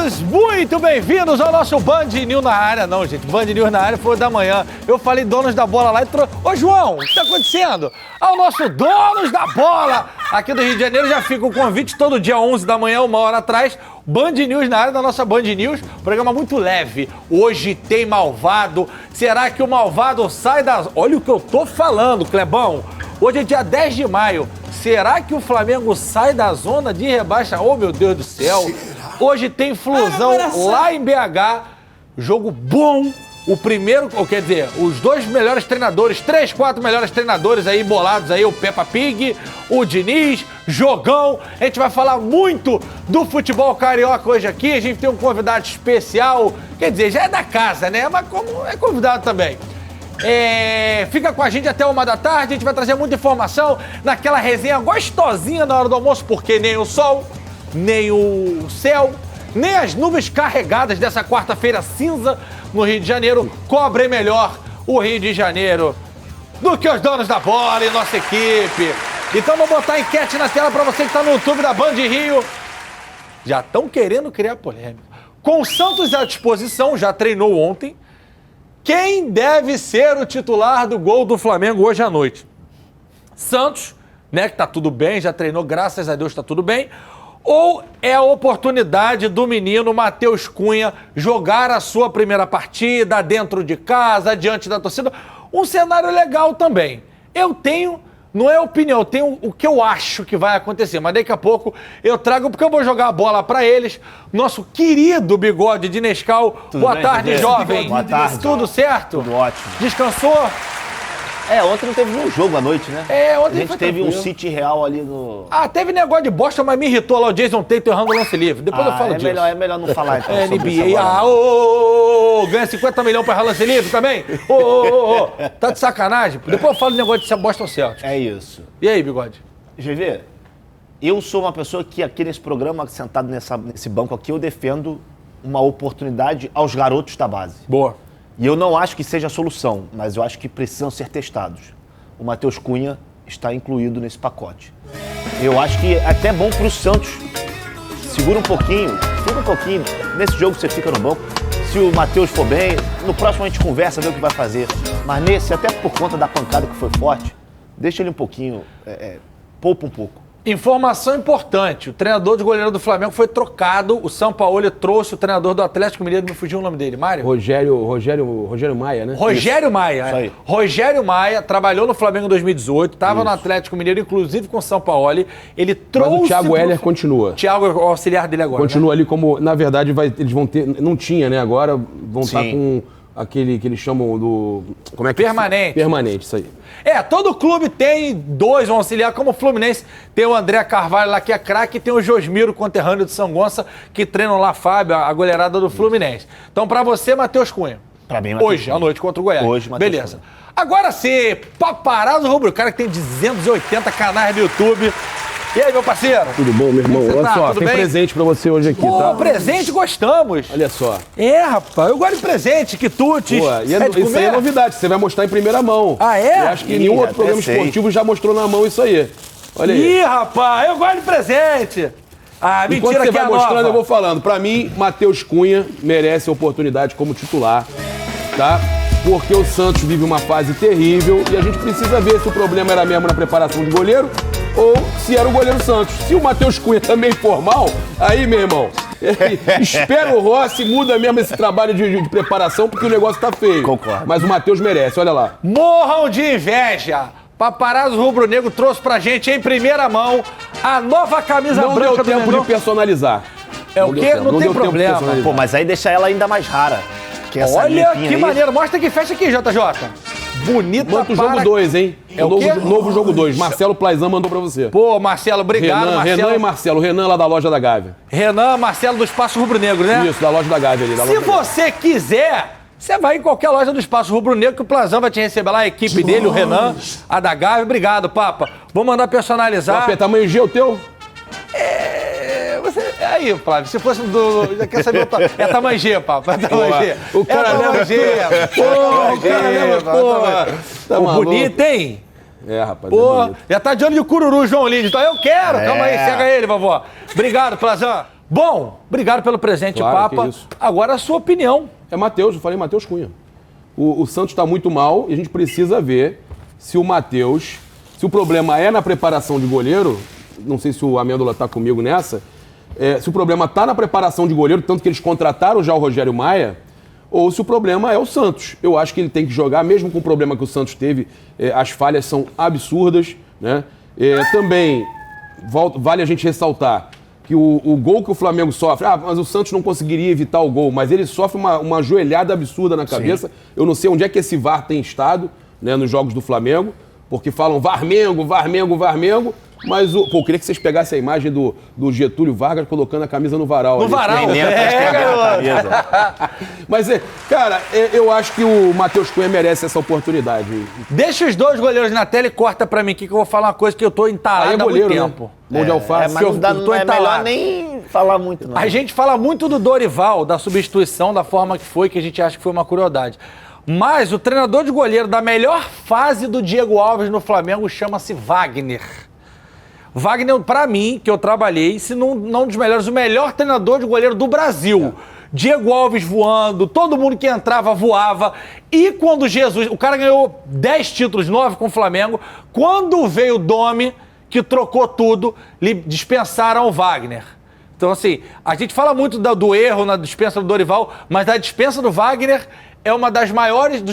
Todos muito bem-vindos ao nosso Band News na área. Não, gente, Band News na área foi da manhã. Eu falei donos da bola lá e trouxe... Ô, João, o que tá acontecendo? Ao nosso donos da bola aqui do Rio de Janeiro já fica o convite todo dia 11 da manhã, 1 hora atrás. Band News na área da nossa Band News. Programa muito leve. Hoje tem Malvado. Será que o Malvado sai das... Olha o que eu tô falando, Clebão. Hoje é dia 10 de maio. Será que o Flamengo sai da zona de rebaixamento? Oh, meu Deus do céu. Hoje tem Flusão lá em BH. Jogo bom. O primeiro, ou quer dizer, os dois melhores treinadores, 3, 4 melhores treinadores aí bolados aí, o Peppa Pig, o Diniz, Jogão. A gente vai falar muito do futebol carioca hoje aqui. A gente tem um convidado especial, quer dizer, já é da casa, né? Mas como é convidado também. Fica com a gente até 1 da tarde, a gente vai trazer muita informação naquela resenha gostosinha na hora do almoço, porque nem o sol, nem o céu, nem as nuvens carregadas dessa quarta-feira cinza no Rio de Janeiro cobrem melhor o Rio de Janeiro do que os donos da bola e nossa equipe. Então vou botar a enquete na tela para você que está no YouTube da Band Rio. Já estão querendo criar polêmica. Com o Santos à disposição, já treinou ontem. Quem deve ser o titular do gol do Flamengo hoje à noite? Santos, né, que tá tudo bem, já treinou, graças a Deus tá tudo bem. Ou é a oportunidade do menino Matheus Cunha jogar a sua primeira partida dentro de casa, diante da torcida? Um cenário legal também. Eu tenho, não é opinião, eu tenho o que eu acho que vai acontecer, mas daqui a pouco eu trago, porque eu vou jogar a bola pra eles. Nosso querido Bigode de Nescau. Boa tarde, jovem. Boa tarde. Tudo certo? Tudo ótimo. Descansou? Ontem não teve nenhum jogo à noite, né? Ontem a gente teve um City Real ali no... Teve negócio de bosta, mas me irritou lá o Jason Tatum errando o lance livre. Depois eu falo disso. É melhor não falar, então, sobre isso NBA. agora. Ganha 50 milhões pra errar lance livre também? Tá de sacanagem? Depois eu falo de negócio de ser Boston Celtics. É isso. E aí, Bigode? GV, eu sou uma pessoa que aqui nesse programa, sentado nesse banco aqui, eu defendo uma oportunidade aos garotos da base. Boa. E eu não acho que seja a solução, mas eu acho que precisam ser testados. O Matheus Cunha está incluído nesse pacote. Eu acho que é até bom para o Santos. Segura um pouquinho, fica um pouquinho. Nesse jogo você fica no banco. Se o Matheus for bem, no próximo a gente conversa, vê o que vai fazer. Mas nesse, até por conta da pancada que foi forte, deixa ele um pouquinho, poupa um pouco. Informação importante, o treinador de goleiro do Flamengo foi trocado, o Sampaoli trouxe o treinador do Atlético Mineiro, me fugiu o nome dele, Mário? Rogério Maia, né? Rogério Maia. Isso aí. Rogério Maia trabalhou no Flamengo em 2018, estava no Atlético Mineiro, inclusive com o Sampaoli. Ele trouxe... Mas o Thiago Heller continua. Thiago é o auxiliar dele agora, continua, né? ali como, na verdade, eles vão ter... Não tinha, né? Agora vão estar com aquele que eles chamam do... Como é que Permanente. Permanente, isso aí. Todo clube tem dois, um auxiliar, como o Fluminense tem o André Carvalho lá, que é craque, e tem o Josmiro, conterrâneo de São Gonça, que treinam lá, Fábio, a goleirada do Fluminense. Então, pra você, Matheus Cunha. Pra mim, Matheus hoje, Cunha. à noite, contra o Goiás. Hoje, Matheus Beleza. Cunha. Agora sim, paparazzo rubro, o cara que tem 280 canais no YouTube. E aí, meu parceiro? Tudo bom, meu irmão? Olha só, tem presente pra você hoje aqui, tá? Presente, gostamos. Olha só. Rapaz, eu gosto de presente, quitutes. Isso aí é novidade, você vai mostrar em primeira mão. Eu acho que nenhum outro programa esportivo já mostrou na mão isso aí. Olha aí. Rapaz, eu gosto de presente. Mentira. Enquanto você que vai mostrando, eu vou falando. Pra mim, Matheus Cunha merece a oportunidade como titular, tá? Porque o Santos vive uma fase terrível e a gente precisa ver se o problema era mesmo na preparação de goleiro ou se era o goleiro Santos. Se o Matheus Cunha também for mal, aí, meu irmão, espera o Rossi, muda mesmo esse trabalho de preparação, porque o negócio tá feio. Concordo. Mas o Matheus merece, olha lá. Morram de inveja. Paparazzo rubro-negro trouxe pra gente em primeira mão a nova camisa Não branca deu do tempo Mengão. de personalizar. O quê? Não tem problema. Pô, mas aí deixa ela ainda mais rara. Que essa Olha limpinha que aí... maneiro. Mostra que fecha aqui, JJ. Bonita Manda o jogo 2, hein? É o quê? Novo jogo 2. Marcelo Plaizan mandou pra você. Pô, Marcelo, obrigado, Marcelo. Renan e Marcelo. Renan lá da loja da Gávea. Renan, Marcelo do Espaço Rubro Negro, né? Isso, da loja da Gávea ali. Se você quiser, você vai em qualquer loja do Espaço Rubro Negro que o Plazão vai te receber lá, a equipe dele, o Renan, a da Gávea. Obrigado, Papa. Vou mandar personalizar. Tamanho G o teu? Aí, Flávio, se fosse do... Já quer saber o tamanho. É tamanho G, Papa. É tamanho G. O cara leva G. O cara leva, porra. Tá maluco. Bonito, hein? Rapaz, Pô, já tá de olho de cururu, João Lins. Então eu quero. Calma aí, cega ele, vovó. Obrigado, Plazão. Bom, obrigado pelo presente, Claro, Papa. que isso. Agora a sua opinião. É Matheus, eu falei Matheus Cunha. O Santos está muito mal e a gente precisa ver se o Matheus, se o problema é na preparação de goleiro, não sei se o Amêndola está comigo nessa, se o problema está na preparação de goleiro, tanto que eles contrataram já o Rogério Maia, ou se o problema é o Santos. Eu acho que ele tem que jogar, mesmo com o problema que o Santos teve, as falhas são absurdas, né? Também vale a gente ressaltar que o gol que o Flamengo sofre, mas o Santos não conseguiria evitar o gol, mas ele sofre uma joelhada absurda na cabeça. Sim. Eu não sei onde é que esse VAR tem estado, né, nos jogos do Flamengo, porque falam Varmengo, Varmengo, Varmengo, mas eu queria que vocês pegassem a imagem do Getúlio Vargas colocando a camisa no varal. No varal? Mas, cara, eu acho que o Matheus Cunha merece essa oportunidade. Deixa os dois goleiros na tela e corta pra mim aqui que eu vou falar uma coisa que eu tô entalado há muito tempo. Né? Mão de alface. Mas não é melhor nem falar muito, não. A gente fala muito do Dorival, da substituição, da forma que foi, que a gente acha que foi uma crueldade. Mas o treinador de goleiro da melhor fase do Diego Alves no Flamengo chama-se Wagner. Wagner, pra mim, que eu trabalhei, se não um dos melhores, o melhor treinador de goleiro do Brasil. Diego Alves voando, todo mundo que entrava voava. E quando Jesus... O cara ganhou 10 títulos, 9 com o Flamengo. Quando veio o Domi, que trocou tudo, dispensaram o Wagner. Então, assim, a gente fala muito do erro na dispensa do Dorival, mas a dispensa do Wagner é uma dos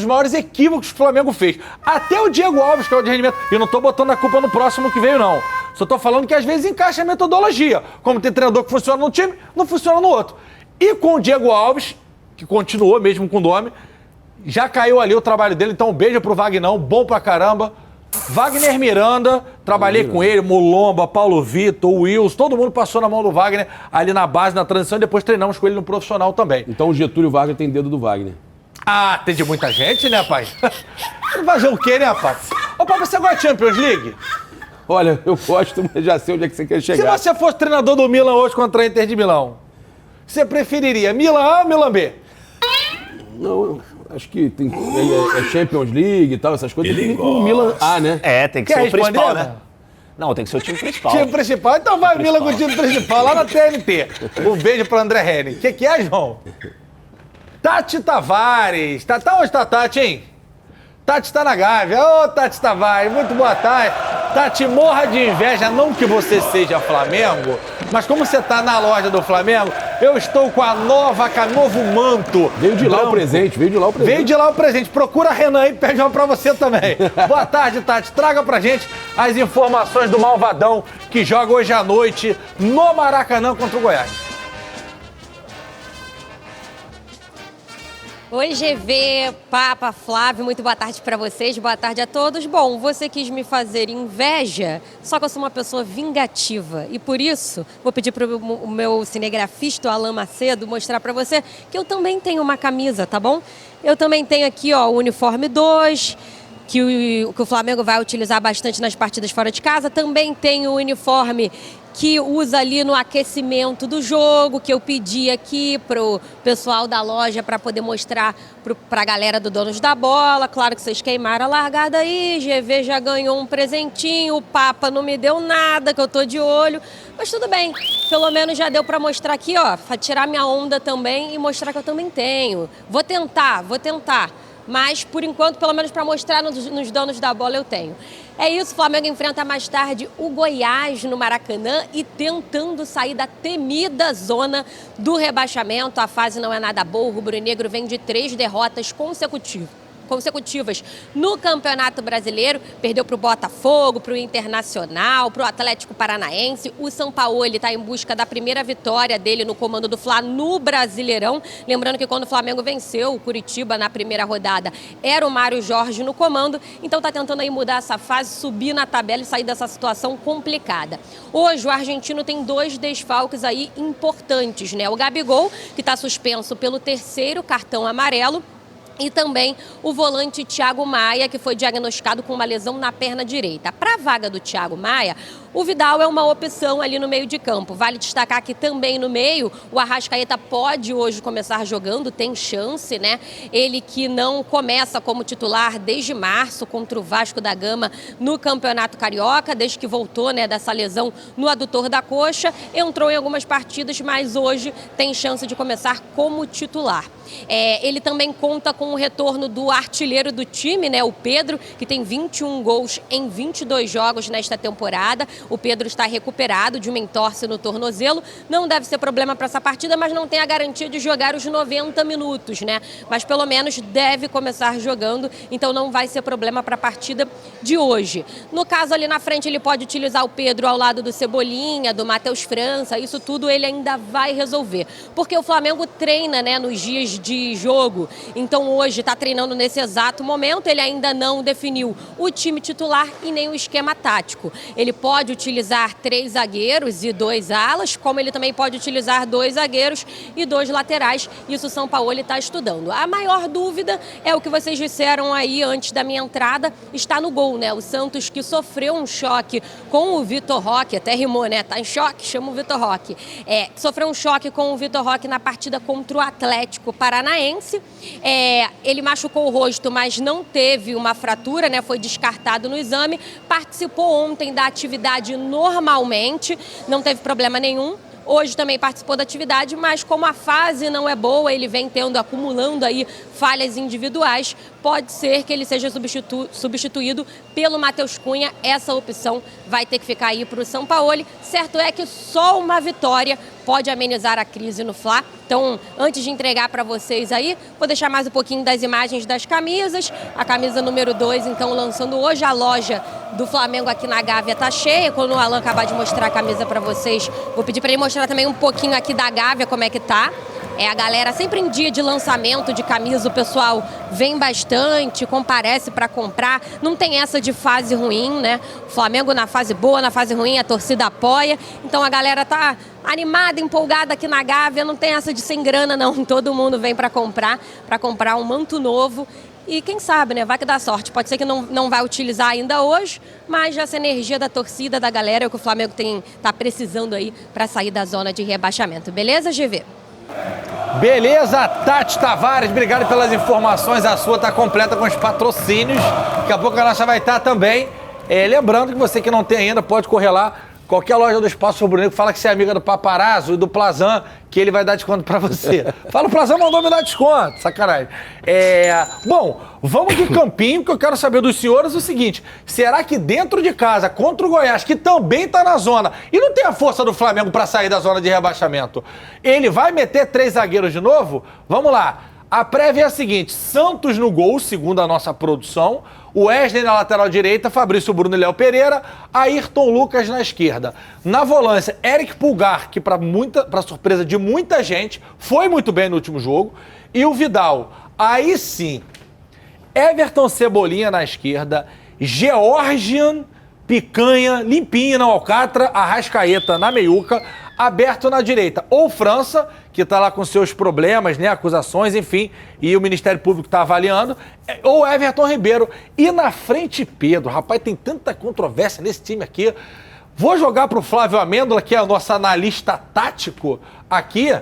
maiores equívocos que o Flamengo fez. Até o Diego Alves, que é o de rendimento. E eu não tô botando a culpa no próximo que veio, não. Só tô falando que às vezes encaixa a metodologia. Como tem treinador que funciona num time, não funciona no outro. E com o Diego Alves, que continuou mesmo com o Domi, já caiu ali o trabalho dele. Então um beijo pro Vagnão, bom pra caramba. Wagner Miranda, trabalhei com ele, Mulomba, Paulo Vitor, Wilson, todo mundo passou na mão do Wagner ali na base, na transição, e depois treinamos com ele no profissional também. Então o Getúlio Vargas tem dedo do Wagner. Ah, tem de muita gente, né, pai? Fazer o quê, né, pai? Ô, pai, você gosta de Champions League? Olha, eu gosto, mas já sei onde é que você quer chegar. Se você fosse treinador do Milan hoje contra a Inter de Milão, você preferiria Milan A ou Milan B? Não, acho que tem, é Champions League e tal, essas coisas. Tem o Milan A, né? Tem que ser o principal, né? Não, tem que ser o time principal. Time principal? Então vai Milan com o time principal, lá na TNT. Um beijo pro André Henning. O que é, João? Tati Tavares. Tá onde tá a Tati, hein? Tati tá na Gávea. Ô, Tati Tavares, muito boa tarde. Tati, morra de inveja, não que você seja Flamengo, mas como você tá na loja do Flamengo, eu estou com a novo manto. Veio de lá o presente, veio de lá o presente. Veio de lá o presente. Procura a Renan e pede uma pra você também. Boa tarde, Tati. Traga pra gente as informações do Malvadão, que joga hoje à noite no Maracanã contra o Goiás. Oi, GV, Papa, Flávio, muito boa tarde para vocês, boa tarde a todos. Bom, você quis me fazer inveja, só que eu sou uma pessoa vingativa e por isso vou pedir para o meu cinegrafista, o Alan Macedo, mostrar para você que eu também tenho uma camisa, tá bom? Eu também tenho aqui, ó, o uniforme 2, que o Flamengo vai utilizar bastante nas partidas fora de casa. Também tem o uniforme que usa ali no aquecimento do jogo, que eu pedi aqui pro pessoal da loja para poder mostrar pra galera do Donos da Bola. Claro que vocês queimaram a largada aí, GV já ganhou um presentinho, o Papa não me deu nada, que eu tô de olho. Mas tudo bem, pelo menos já deu para mostrar aqui, ó, pra tirar minha onda também e mostrar que eu também tenho. Vou tentar. Mas, por enquanto, pelo menos para mostrar nos Donos da Bola, eu tenho. É isso, o Flamengo enfrenta mais tarde o Goiás no Maracanã e tentando sair da temida zona do rebaixamento. A fase não é nada boa, o rubro-negro vem de 3 derrotas consecutivas no Campeonato Brasileiro. Perdeu para o Botafogo, para o Internacional, para o Atlético Paranaense. O Sampaoli está em busca da primeira vitória dele no comando do Fla no Brasileirão. Lembrando que quando o Flamengo venceu o Curitiba na primeira rodada, era o Mário Jorge no comando. Então está tentando aí mudar essa fase, subir na tabela e sair dessa situação complicada. Hoje o argentino tem 2 desfalques aí importantes, né? O Gabigol, que está suspenso pelo 3º cartão amarelo. E também o volante Thiago Maia, que foi diagnosticado com uma lesão na perna direita. Para a vaga do Thiago Maia, o Vidal é uma opção ali no meio de campo. Vale destacar que também no meio, o Arrascaeta pode hoje começar jogando, tem chance, né? Ele que não começa como titular desde março contra o Vasco da Gama no Campeonato Carioca, desde que voltou, né, dessa lesão no adutor da coxa. Entrou em algumas partidas, mas hoje tem chance de começar como titular. Ele também conta com o retorno do artilheiro do time, né, o Pedro, que tem 21 gols em 22 jogos nesta temporada. O Pedro está recuperado de uma entorse no tornozelo. Não deve ser problema para essa partida, mas não tem a garantia de jogar os 90 minutos, né? Mas pelo menos deve começar jogando, então não vai ser problema para a partida de hoje. No caso ali na frente, ele pode utilizar o Pedro ao lado do Cebolinha, do Matheus França, isso tudo ele ainda vai resolver. Porque o Flamengo treina, né, nos dias de jogo, então hoje está treinando nesse exato momento, ele ainda não definiu o time titular e nem o esquema tático. Ele pode utilizar 3 zagueiros e 2 alas, como ele também pode utilizar 2 zagueiros e 2 laterais, isso o Sampaoli está estudando. A maior dúvida é o que vocês disseram aí antes da minha entrada, está no gol, né? O Santos que sofreu um choque com o Vitor Roque, até rimou, né? Tá em choque, chama o Vitor Roque. Sofreu um choque com o Vitor Roque na partida contra o Atlético Paranaense. Ele machucou o rosto, mas não teve uma fratura, né? Foi descartado no exame. Participou ontem da atividade normalmente, não teve problema nenhum. Hoje também participou da atividade, mas como a fase não é boa, ele vem acumulando aí falhas individuais, pode ser que ele seja substituído pelo Matheus Cunha. Essa opção vai ter que ficar aí para o Sampaoli. Certo é que só uma vitória pode amenizar a crise no Fla. Então, antes de entregar para vocês aí, vou deixar mais um pouquinho das imagens das camisas. A camisa número 2, então, lançando hoje. A loja do Flamengo aqui na Gávea tá cheia. Quando o Alan acabar de mostrar a camisa para vocês, vou pedir para ele mostrar também um pouquinho aqui da Gávea, como é que tá. A galera, sempre em dia de lançamento de camisa, o pessoal vem bastante, comparece para comprar. Não tem essa de fase ruim, né? O Flamengo na fase boa, na fase ruim, a torcida apoia. Então a galera tá animada, empolgada aqui na Gávea. Não tem essa de sem grana, não. Todo mundo vem para comprar um manto novo. E quem sabe, né? Vai que dá sorte. Pode ser que não vai utilizar ainda hoje, mas essa energia da torcida, da galera, é o que o Flamengo tá precisando aí para sair da zona de rebaixamento. Beleza, GV? Beleza, Tati Tavares, obrigado pelas informações. A sua tá completa com os patrocínios. Daqui a pouco a nossa vai estar também. Lembrando que você que não tem ainda pode correr lá. Qualquer loja do Espaço Rubro-Negro, fala que você é amiga do Paparazzo e do Plazan, que ele vai dar desconto pra você. Fala, o Plazan mandou me dar desconto. Sacanagem. Bom, vamos de Campinho, porque eu quero saber dos senhores o seguinte: será que dentro de casa, contra o Goiás, que também tá na zona, e não tem a força do Flamengo pra sair da zona de rebaixamento, ele vai meter 3 zagueiros de novo? Vamos lá. A prévia é a seguinte: Santos no gol, segundo a nossa produção, o Wesley na lateral direita, Fabrício Bruno e Léo Pereira, Ayrton Lucas na esquerda. Na volância, Eric Pulgar, que para surpresa de muita gente, foi muito bem no último jogo, e o Vidal. Aí sim, Everton Cebolinha na esquerda, Georgian, Picanha, limpinho na Alcatra, Arrascaeta na meiuca, aberto na direita. Ou França, que está lá com seus problemas, né, acusações, enfim, e o Ministério Público está avaliando, ou Everton Ribeiro. E na frente, Pedro. Rapaz, tem tanta controvérsia nesse time aqui. Vou jogar para o Flávio Amêndola, que é o nosso analista tático aqui.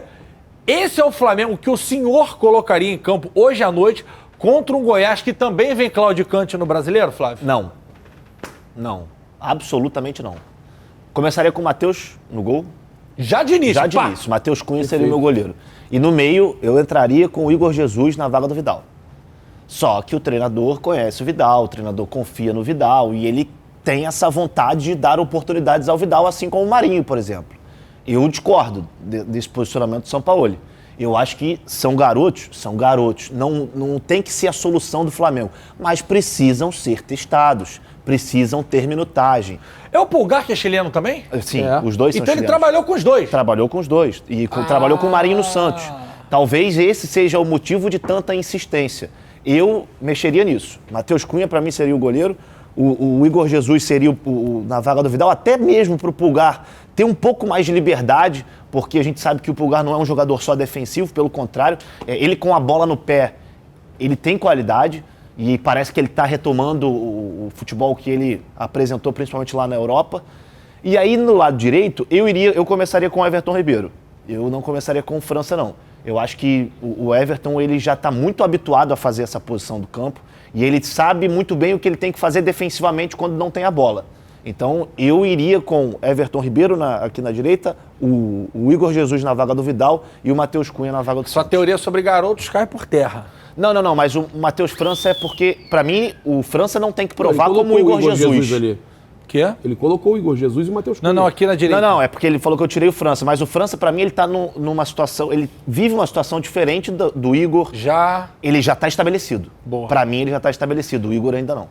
Esse é o Flamengo que o senhor colocaria em campo hoje à noite contra um Goiás que também vem claudicante no Brasileiro, Flávio? Não, absolutamente não. Começaria com o Matheus no gol. Já de início. Matheus Cunha seria o meu goleiro. E no meio, eu entraria com o Igor Jesus na vaga do Vidal. Só que o treinador conhece o Vidal, o treinador confia no Vidal e ele tem essa vontade de dar oportunidades ao Vidal, assim como o Marinho, por exemplo. Eu discordo desse posicionamento do Sampaoli. Eu acho que são garotos. Não tem que ser a solução do Flamengo, mas precisam ser testados, precisam ter minutagem. É o Pulgar que é chileno também? Sim, os dois são chilenos. Então ele trabalhou com os dois? Trabalhou com os dois. E trabalhou com o Marinho no Santos. Talvez esse seja o motivo de tanta insistência. Eu mexeria nisso. Matheus Cunha, para mim, seria o goleiro. O Igor Jesus seria na vaga do Vidal, até mesmo para o Pulgar ter um pouco mais de liberdade, porque a gente sabe que o Pulgar não é um jogador só defensivo, pelo contrário, ele com a bola no pé, ele tem qualidade e parece que ele está retomando o futebol que ele apresentou, principalmente lá na Europa. E aí, no lado direito, eu começaria com o Everton Ribeiro. Eu não começaria com o França, não. Eu acho que o Everton ele já está muito habituado a fazer essa posição do campo e ele sabe muito bem o que ele tem que fazer defensivamente quando não tem a bola. Então, eu iria com Everton Ribeiro aqui na direita, o Igor Jesus na vaga do Vidal e o Matheus Cunha na vaga do Sua Santos. teoria sobre garotos cai por terra. Não, mas o Matheus França é porque, pra mim, o França não tem que provar Ele como o colocou Igor Jesus. ali. Quê? Ele colocou o Igor Jesus e o Matheus Cunha. Não, aqui na direita. Não, é porque ele falou que eu tirei o França, mas o França, pra mim, ele tá numa situação, ele vive uma situação diferente do Igor. Ele já tá estabelecido. Boa. Pra mim, ele já tá estabelecido, o Igor ainda não.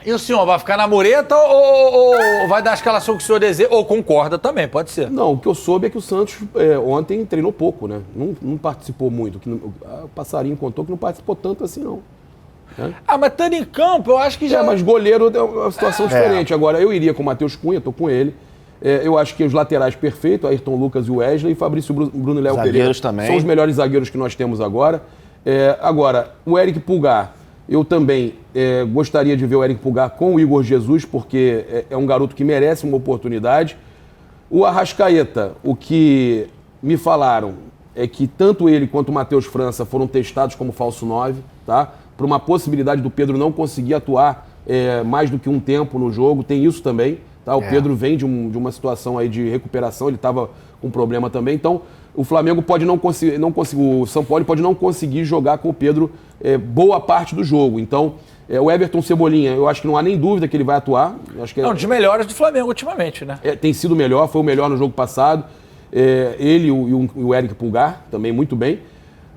E o senhor vai ficar na mureta ou vai dar a escalação que o senhor deseja? Ou concorda também, pode ser. Não, o que eu soube é que o Santos ontem treinou pouco, né? Não participou muito. O Passarinho contou que não participou tanto assim, não. Ah, mas estando em campo, eu acho que já... Mas goleiro é uma situação diferente. Agora, eu iria com o Matheus Cunha, tô com ele. Eu acho que os laterais perfeitos, Ayrton Lucas e o Wesley, e Fabrício Bruno e Léo Pereira. Zagueiros também. São os melhores zagueiros que nós temos agora. Agora, o Eric Pulgar, eu também gostaria de ver o Eric Pulgar com o Igor Jesus, porque é um garoto que merece uma oportunidade. O Arrascaeta, o que me falaram é que tanto ele quanto o Matheus França foram testados como falso 9, tá? Para uma possibilidade do Pedro não conseguir atuar mais do que um tempo no jogo, tem isso também, tá? O Pedro vem de uma situação aí de recuperação, ele estava com problema também, então o Flamengo pode não conseguir, o São Paulo pode não conseguir jogar com o Pedro boa parte do jogo, então o Everton Cebolinha, eu acho que não há nem dúvida que ele vai atuar. Acho que É um dos melhores do Flamengo ultimamente, né? Tem sido melhor, foi o melhor no jogo passado, ele e o Eric Pulgar também muito bem.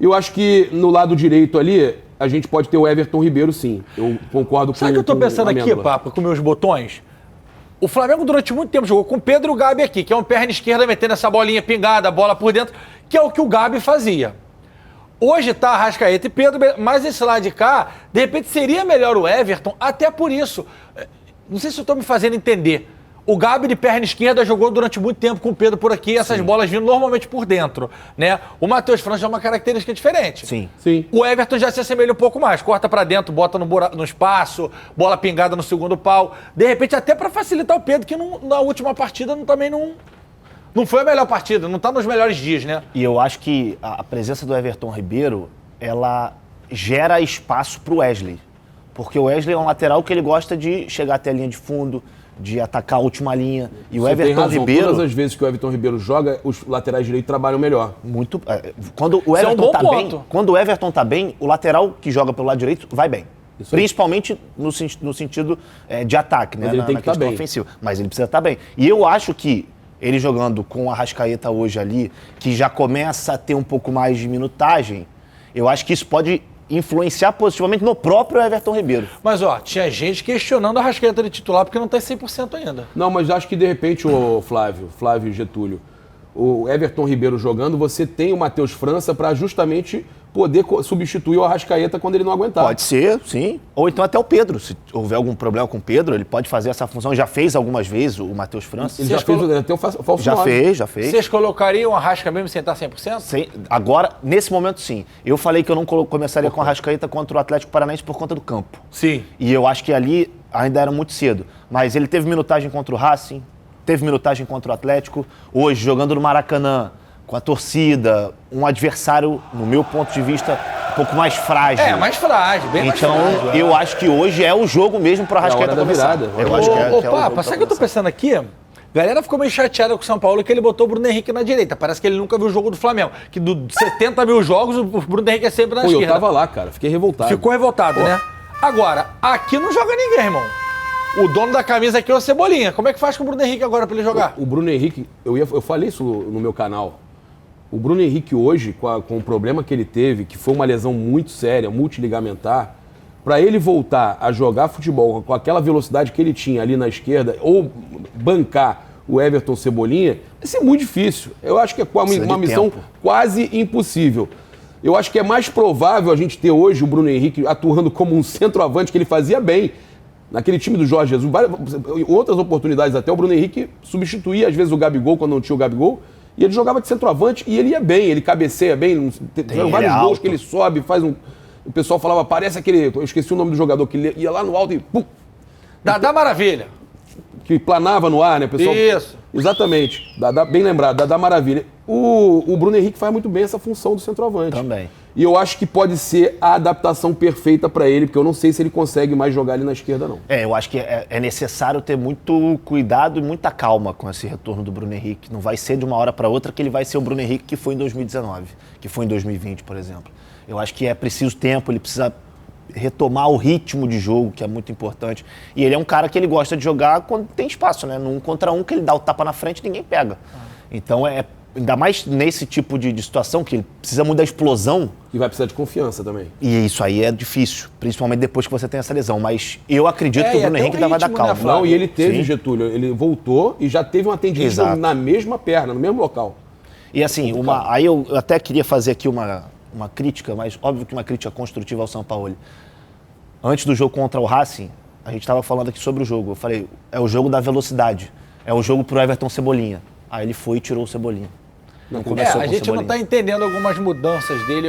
Eu acho que no lado direito ali, a gente pode ter o Everton Ribeiro, sim. Eu concordo com o Sabe o que eu tô pensando aqui, Papa, com meus botões? O Flamengo durante muito tempo jogou com o Pedro e o Gabi aqui, que é um perna esquerda metendo essa bolinha pingada, a bola por dentro, que é o que o Gabi fazia. Hoje tá Arrascaeta e Pedro, mas esse lado de cá, de repente seria melhor o Everton, até por isso. Não sei se eu tô me fazendo entender. O Gabi de perna esquerda jogou durante muito tempo com o Pedro por aqui, essas bolas vindo normalmente por dentro, né? O Matheus França é uma característica diferente. Sim. O Everton já se assemelha um pouco mais, corta pra dentro, bota no espaço, bola pingada no segundo pau. De repente até pra facilitar o Pedro, que na última partida também não foi a melhor partida, não tá nos melhores dias, né? E eu acho que a presença do Everton Ribeiro, ela gera espaço pro Wesley. Porque o Wesley é um lateral que ele gosta de chegar até a linha de fundo, de atacar a última linha. E o Everton Ribeiro... Todas as vezes que o Everton Ribeiro joga, os laterais direitos trabalham melhor. Quando o Everton tá bem, quando o Everton tá bem, o lateral que joga pelo lado direito vai bem. Principalmente no sentido de ataque, né? Mas ele tem que estar bem. Ofensiva. Mas ele precisa estar bem. E eu acho que ele jogando com o Arrascaeta hoje ali, que já começa a ter um pouco mais de minutagem, eu acho que isso pode influenciar positivamente no próprio Everton Ribeiro. Mas, tinha gente questionando a Arrascaeta de titular porque não tá 100% ainda. Não, mas acho que de repente, o Flávio Getúlio, o Everton Ribeiro jogando, você tem o Matheus França para justamente poder substituir o Arrascaeta quando ele não aguentar. Pode ser, sim. Ou então até o Pedro. Se houver algum problema com o Pedro, ele pode fazer essa função. Já fez algumas vezes o Matheus França. Ele já fez até o falso Já 9. fez. Vocês colocariam o Arrasca mesmo sem estar 100%? Agora, nesse momento, sim. Eu falei que eu não começaria com o Arrascaeta contra o Atlético Paranaense por conta do campo. Sim. E eu acho que ali ainda era muito cedo. Mas ele teve minutagem contra o Racing, teve minutagem contra o Atlético. Hoje, jogando no Maracanã, com a torcida, um adversário, no meu ponto de vista, um pouco mais frágil. Mais frágil, bem mais então, frágil. Então, eu acho que hoje é o jogo mesmo para o Arrascaeta começar. Eu acho que é o jogo Papa, pra sabe o que eu tô começar. pensando aqui? A galera ficou meio chateada com o São Paulo que ele botou o Bruno Henrique na direita. Parece que ele nunca viu o jogo do Flamengo. Que dos 70 mil jogos, o Bruno Henrique é sempre na esquerda. Eu tava lá, cara. Fiquei revoltado. Ficou revoltado, né? Agora, aqui não joga ninguém, irmão. O dono da camisa aqui é o Cebolinha. Como é que faz com o Bruno Henrique agora pra ele jogar? O Bruno Henrique, eu falei isso no meu canal. O Bruno Henrique hoje, com o problema que ele teve, que foi uma lesão muito séria, multiligamentar, para ele voltar a jogar futebol com aquela velocidade que ele tinha ali na esquerda, ou bancar o Everton Cebolinha, vai ser muito difícil. Eu acho que é uma missão quase impossível. Eu acho que é mais provável a gente ter hoje o Bruno Henrique atuando como um centroavante que ele fazia bem. Naquele time do Jorge Jesus, outras oportunidades até, o Bruno Henrique substituía às vezes o Gabigol quando não tinha o Gabigol, e ele jogava de centroavante e ele ia bem, ele cabeceia bem, tem vários gols que ele sobe, faz um... o pessoal falava, parece aquele, eu esqueci o nome do jogador, que ia lá no alto e pum, Dadá Maravilha. que planava no ar, né, pessoal? Isso. Exatamente. Bem lembrado, Dadá Maravilha. O Bruno Henrique faz muito bem essa função do centroavante. Também. E eu acho que pode ser a adaptação perfeita para ele, porque eu não sei se ele consegue mais jogar ali na esquerda, não. Eu acho que é necessário ter muito cuidado e muita calma com esse retorno do Bruno Henrique. Não vai ser de uma hora para outra que ele vai ser o Bruno Henrique que foi em 2019, que foi em 2020, por exemplo. Eu acho que é preciso tempo, ele precisa retomar o ritmo de jogo, que é muito importante. E ele é um cara que ele gosta de jogar quando tem espaço, né? No 1 contra 1, que ele dá o tapa na frente e ninguém pega. Então, ainda mais nesse tipo de situação, que ele precisa muito da explosão. E vai precisar de confiança também. E isso aí é difícil, principalmente depois que você tem essa lesão. Mas eu acredito que o Bruno até Henrique o ainda vai dar ritmo, né, calma. Flávio? Não, e ele teve, Sim. Getúlio, ele voltou e já teve um atendimento Exato. na mesma perna, no mesmo local. E assim, aí eu até queria fazer aqui uma crítica, mas óbvio que uma crítica construtiva ao Sampaoli. Antes do jogo contra o Racing, a gente estava falando aqui sobre o jogo. Eu falei, é o jogo da velocidade. É o jogo pro Everton Cebolinha. Aí ele foi e tirou o Cebolinha. Não começou A com o gente não Cebolinha. está entendendo algumas mudanças dele.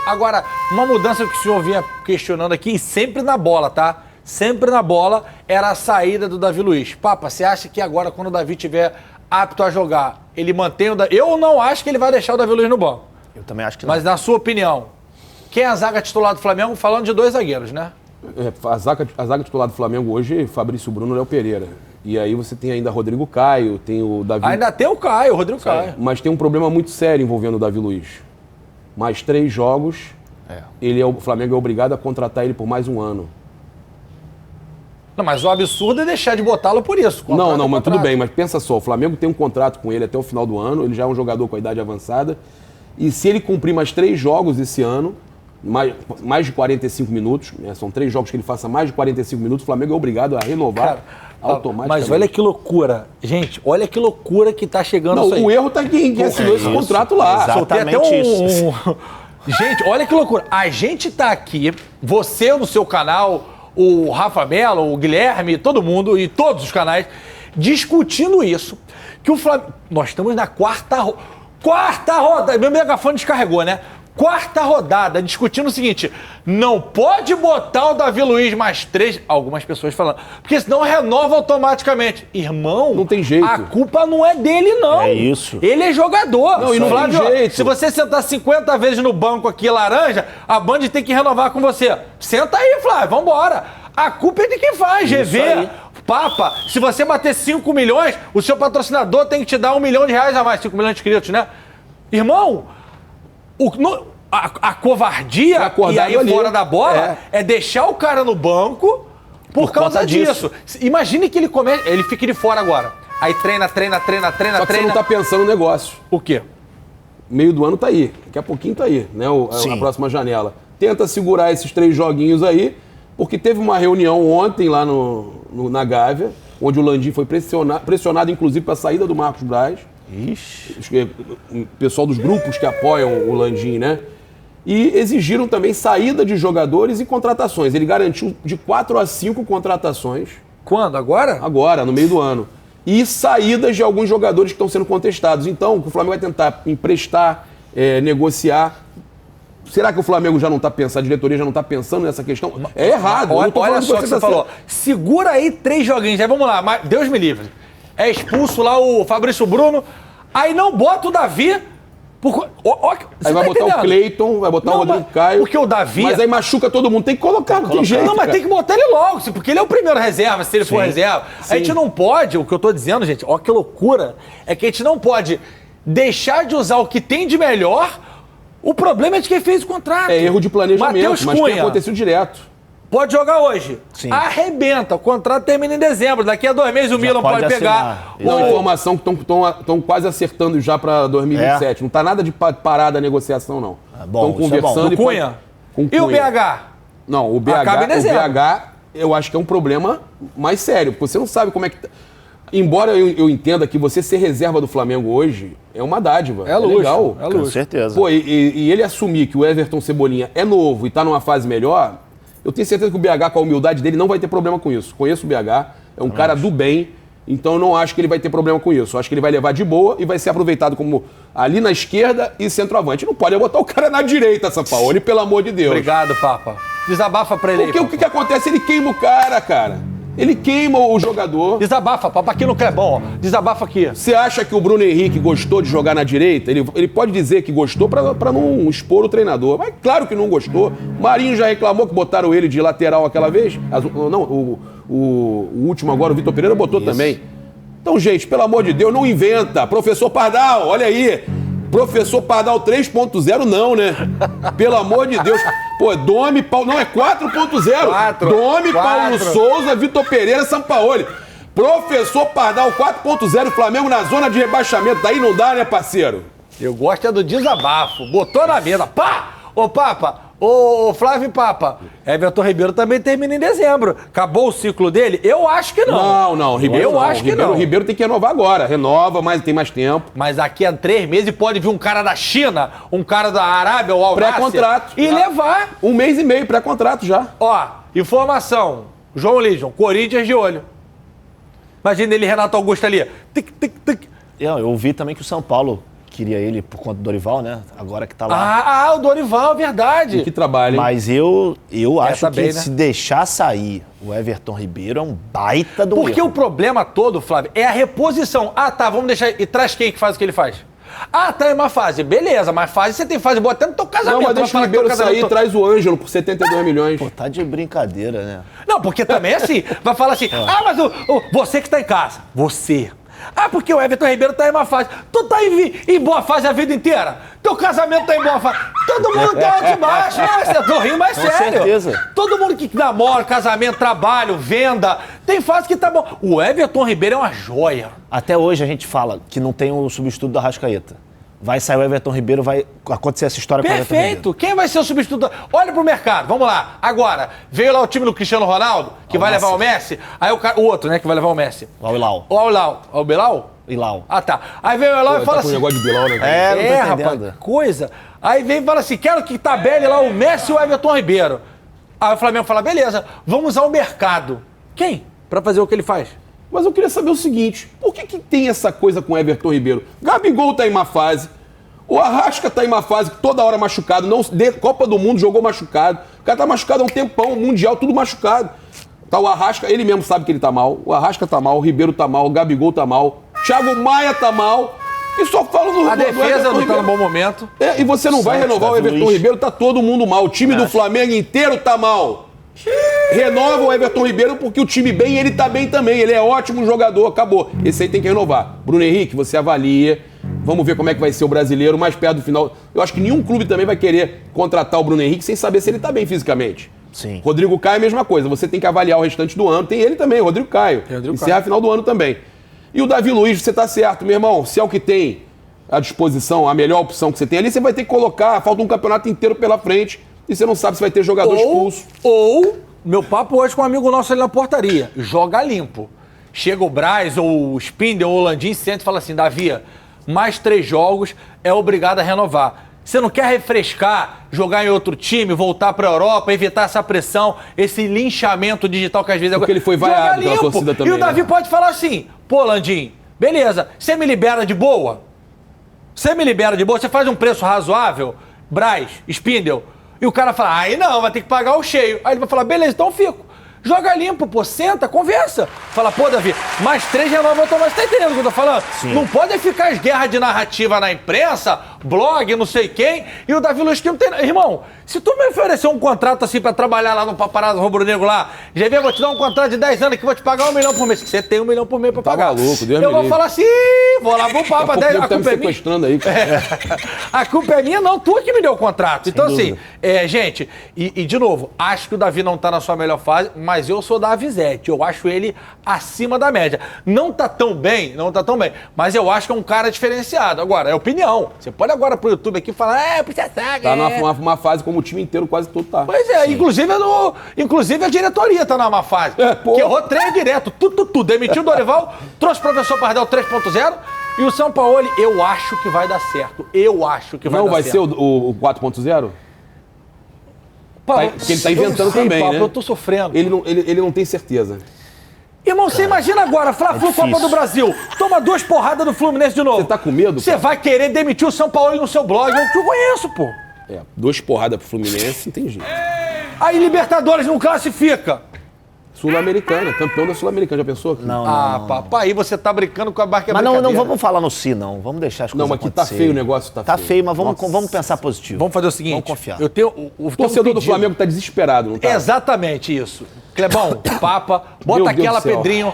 Agora, uma mudança que o senhor vinha questionando aqui, e sempre na bola, tá? Sempre na bola, era a saída do Davi Luiz. Papa, você acha que agora, quando o Davi estiver apto a jogar, ele mantém o Davi? Eu não acho que ele vai deixar o Davi Luiz no banco. Eu também acho que não. Mas, na sua opinião, quem é a zaga titular do Flamengo? Falando de 2 zagueiros, né? A zaga titular do Flamengo hoje, Fabrício Bruno e Léo Pereira. E aí você tem ainda Rodrigo Caio, tem o Davi... Ainda tem o Caio, o Rodrigo Caio. Mas tem um problema muito sério envolvendo o Davi Luiz. Mais 3 jogos, o Flamengo é obrigado a contratar ele por mais um ano. Não, mas o absurdo é deixar de botá-lo por isso. Não, mas tudo bem, mas pensa só, o Flamengo tem um contrato com ele até o final do ano, ele já é um jogador com a idade avançada, e se ele cumprir mais 3 jogos esse ano, mais de 45 minutos, né, são 3 jogos que ele faça mais de 45 minutos, o Flamengo é obrigado a renovar automaticamente. Mas olha que loucura. Gente, olha que loucura que tá chegando Não, isso aí. o erro tá em quem assinou esse contrato lá. Exato. Soltei até Gente, olha que loucura. A gente tá aqui, você no seu canal, o Rafa Mello, o Guilherme, todo mundo e todos os canais, discutindo isso. Que o Flamengo... Nós estamos na quarta rodada. Meu megafone descarregou, né? Quarta rodada, discutindo o seguinte: não pode botar o Davi Luiz mais 3, algumas pessoas falando, porque senão renova automaticamente. Irmão, Não tem jeito. a culpa não é dele, não. É isso. Ele é jogador. Não, e não Flávio, tem jeito. se você sentar 50 vezes no banco aqui, laranja, a Band tem que renovar com você. Senta aí, Flávio, vambora. A culpa é de quem faz, GV. aí. Papa, se você bater 5 milhões, o seu patrocinador tem que te dar R$1 milhão a mais, 5 milhões de inscritos, né? Irmão, a covardia, e aí ali. fora da bola, é deixar o cara no banco por causa conta disso. Imagine que ele fique de fora agora. Aí treina. Só que você não tá pensando no negócio. O quê? Meio do ano tá aí. Daqui a pouquinho tá aí, né? A próxima janela. Tenta segurar esses 3 joguinhos aí, porque teve uma reunião ontem lá na Gávea, onde o Landim foi pressionado inclusive para a saída do Marcos Braz. Ixi. O pessoal dos grupos que apoiam o Landim, né? E exigiram também saída de jogadores e contratações. Ele garantiu de 4 a 5 contratações. Quando? Agora? Agora, no meio do ano. E saídas de alguns jogadores que estão sendo contestados. Então, o Flamengo vai tentar emprestar, negociar. Será que o Flamengo já não está pensando, a diretoria já não está pensando nessa questão? É errado. Olha só o que você falou. Segura aí 3 joguinhos. Aí vamos lá, Deus me livre. É expulso lá o Fabrício Bruno. Aí não bota o Davi. Aí vai botar o Cleiton, vai botar o Rodrigo Caio. Porque o Davi... Mas aí machuca todo mundo. Tem que colocar, não tem jeito. Não, mas cara. tem que botar ele logo, porque ele é o primeiro reserva, se ele for reserva. A gente não pode, o que eu tô dizendo, gente, ó que loucura, é que a gente não pode deixar de usar o que tem de melhor. O problema é de quem fez o contrato. É erro de planejamento, Mateus mas Cunha tem acontecido direto. pode jogar hoje. Sim. Arrebenta, o contrato termina em dezembro. Daqui a 2 meses o Milan pode pegar. Não, informação que estão quase acertando já para 2027. Não tá nada de parada a negociação, não. bom, Estão conversando. O Cunha. E o BH? Não, o Acaba em dezembro. BH eu acho que é um problema mais sério, porque você não sabe como é que... Embora eu entenda que você ser reserva do Flamengo hoje é uma dádiva. É luxo, legal. é luxo. Com certeza. Pô, e ele assumir que o Everton Cebolinha é novo e tá numa fase melhor, eu tenho certeza que o BH, com a humildade dele, não vai ter problema com isso. Conheço o BH, é um cara do bem, Então eu não acho que ele vai ter problema com isso. Eu acho que ele vai levar de boa e vai ser aproveitado como ali na esquerda e centroavante. Não pode botar o cara na direita, Sampaoli, pelo amor de Deus. Obrigado, Papa. Desabafa pra ele aí, Porque o que acontece? Ele queima o cara. Ele queima o jogador. Desabafa, Papa. Aqui não quer bom, ó. Desabafa aqui. Você acha que o Bruno Henrique gostou de jogar na direita? Ele pode dizer que gostou pra não expor o treinador. Mas claro que não gostou. Marinho já reclamou que botaram ele de lateral aquela vez. Não, o último agora, o Vitor Pereira, botou também. Então, gente, pelo amor de Deus, não inventa. Professor Pardal, olha aí. Professor Pardal 3.0 não, né? Pelo amor de Deus. Pô, Domi, Paulo... Não, é 4.0. Domi, Paulo Souza, Vitor Pereira, Sampaoli. Professor Pardal 4.0, Flamengo na zona de rebaixamento. Daí não dá, né, parceiro? Eu gosto é do desabafo. Botou na mesa. Pá! Ô, Papa! Ô, Flávio Papa, Everton Ribeiro também termina em dezembro. Acabou o ciclo dele? Eu acho que não. Não, Ribeiro Eu acho que não. Ribeiro tem que renovar agora. Renova, mas tem mais tempo. Mas daqui a 3 meses pode vir um cara da China, um cara da Arábia ou Al-Nassr Pré-contrato. e levar. 1 mês e meio, pré-contrato já. Ó, informação. João Legion, Corinthians de olho. Imagina ele, Renato Augusto ali. Tic, tic, tic. Eu vi também que o São Paulo queria ele por conta do Dorival, né? Agora que tá lá. O Dorival, verdade. Que trabalho, hein? Mas eu acho que bem, né? se deixar sair o Everton Ribeiro é um baita do Porque erro. o problema todo, Flávio, é a reposição. Ah, tá, vamos deixar... E traz quem que faz o que ele faz? Ah, tá, é uma fase. Beleza, mas fase você tem fase boa até no teu casamento. Não, mas deixa o Ribeiro sair e traz o Ângelo por 72 milhões. Pô, tá de brincadeira, né? Não, porque também é assim. Vai falar assim, mas você que tá em casa. Você. Ah, porque o Everton Ribeiro tá em uma fase. Tu tá em boa fase a vida inteira. Teu casamento tá em boa fase. Todo mundo tá alto e baixo. Não, eu tô rindo, mas Com sério. certeza. Todo mundo que namora, casamento, trabalho, venda, tem fase que tá bom. O Everton Ribeiro é uma joia. Até hoje a gente fala que não tem o substituto da Arrascaeta. Vai sair o Everton Ribeiro, vai acontecer essa história com o Everton Ribeiro. Perfeito. Quem vai ser o substituto? Olha pro mercado. Vamos lá. Agora, veio lá o time do Cristiano Ronaldo, que vai levar o Messi. Aí o outro, né, que vai levar o Messi. O Ilau. O Bilal? Ilau. Ah, tá. Aí vem o Elau e fala Tá com assim... negócio de Bilal, né? Não tô entendendo. Rapaz, coisa. Aí vem e fala assim, quero que tabele lá o Messi e o Everton Ribeiro. Aí o Flamengo fala, beleza, vamos ao mercado. Quem? Pra fazer o que ele faz. Mas eu queria saber o seguinte, por que tem essa coisa com o Everton Ribeiro? Gabigol tá em má fase, o Arrasca tá em má fase, toda hora machucado, Copa do Mundo jogou machucado, o cara tá machucado há um tempão, Mundial, tudo machucado. Tá o Arrasca, ele mesmo sabe que ele tá mal, o Arrasca tá mal, o Ribeiro tá mal, o Gabigol tá mal, Thiago Maia tá mal, e só fala do A defesa não tá no bom momento. E você não vai renovar o Everton Ribeiro, tá todo mundo mal, o time do Flamengo inteiro tá mal. Renova o Everton Ribeiro porque o time bem, ele tá bem também, ele é ótimo jogador, acabou. Esse aí tem que renovar. Bruno Henrique, você avalia, vamos ver como é que vai ser o brasileiro, mais perto do final. Eu acho que nenhum clube também vai querer contratar o Bruno Henrique sem saber se ele tá bem fisicamente. Sim. Rodrigo Caio, a mesma coisa, você tem que avaliar o restante do ano, tem ele também, Rodrigo Caio. Encerra a final do ano também. E o Davi Luiz, você tá certo, meu irmão, se é o que tem à disposição, a melhor opção que você tem ali, você vai ter que colocar, falta um campeonato inteiro pela frente, e você não sabe se vai ter jogador expulso. Ou, meu papo hoje com um amigo nosso ali na portaria, joga limpo. Chega o Braz, ou o Spindle, ou o Landim, senta e fala assim, Davi, mais 3 jogos, é obrigado a renovar. Você não quer refrescar, jogar em outro time, voltar pra Europa, evitar essa pressão, esse linchamento digital que às vezes... Porque ele foi vaiado pela torcida também. E o Davi né? pode falar assim, pô, Landim, beleza, você me libera de boa? Você me libera de boa? Você faz um preço razoável? Braz, Spindle... E o cara fala, aí não, vai ter que pagar o cheio. Aí ele vai falar, beleza, então eu fico. Joga limpo, pô, senta, conversa. Fala, pô, Davi, mais 3 renova automático. Você tá entendendo o que eu tô falando? Sim. Não pode ficar as guerras de narrativa na imprensa, blog, não sei quem, e o Davi Luiz que não tem... Irmão, se tu me oferecer um contrato assim pra trabalhar lá no Paparazzo Rubro Negro lá, já vou te dar um contrato de 10 anos que vou te pagar 1 milhão por mês. Você tem 1 milhão por mês pra pagar. maluco, Deus eu me vou livre. falar assim, vou lá pro Papa, 10, a tá me culpa é minha. sequestrando aí, cara. A culpa é minha, não, tu que me deu o contrato. Então, dúvida. assim, gente, e de novo, acho que o Davi não tá na sua melhor fase, mas eu sou da Avizete. Eu acho ele acima da média. Não tá tão bem, mas eu acho que é um cara diferenciado. Agora, é opinião. Você pode agora pro YouTube aqui falar, precisa saber. Tá numa fase como o time inteiro quase todo tá. Pois é, inclusive a diretoria tá numa má fase. Que errou 3 direto, tudo. Demitiu o Dorival, trouxe o professor Pardal 3.0 e o São Paulo, eu acho que vai dar certo. Eu acho que vai dar certo. Não vai ser o 4.0? Porque ele tá inventando também, Papo, né? eu tô sofrendo. Ele não tem certeza. Irmão, você imagina agora, Fla-Flu, Copa difícil. do Brasil, toma 2 porradas do Fluminense de novo. Você tá com medo, Você cara? vai querer demitir o São Paulo no seu blog. Eu te conheço, pô. 2 porradas pro Fluminense, não tem jeito. Aí Libertadores não classifica. Sul-Americana, campeão da Sul-Americana, já pensou? Não, Ah, papai, aí você tá brincando com a barca Mas não vamos falar no si, não. Vamos deixar as coisas Não, mas que tá acontecerem. feio o negócio, tá feio. Tá feio, mas vamos Nossa. pensar positivo. Vamos fazer o seguinte. Vamos confiar. Eu tenho O torcedor do Flamengo tá desesperado, não tá? Exatamente isso. Clebão, Papa, bota Meu Deus aquela do céu. Pedrinho.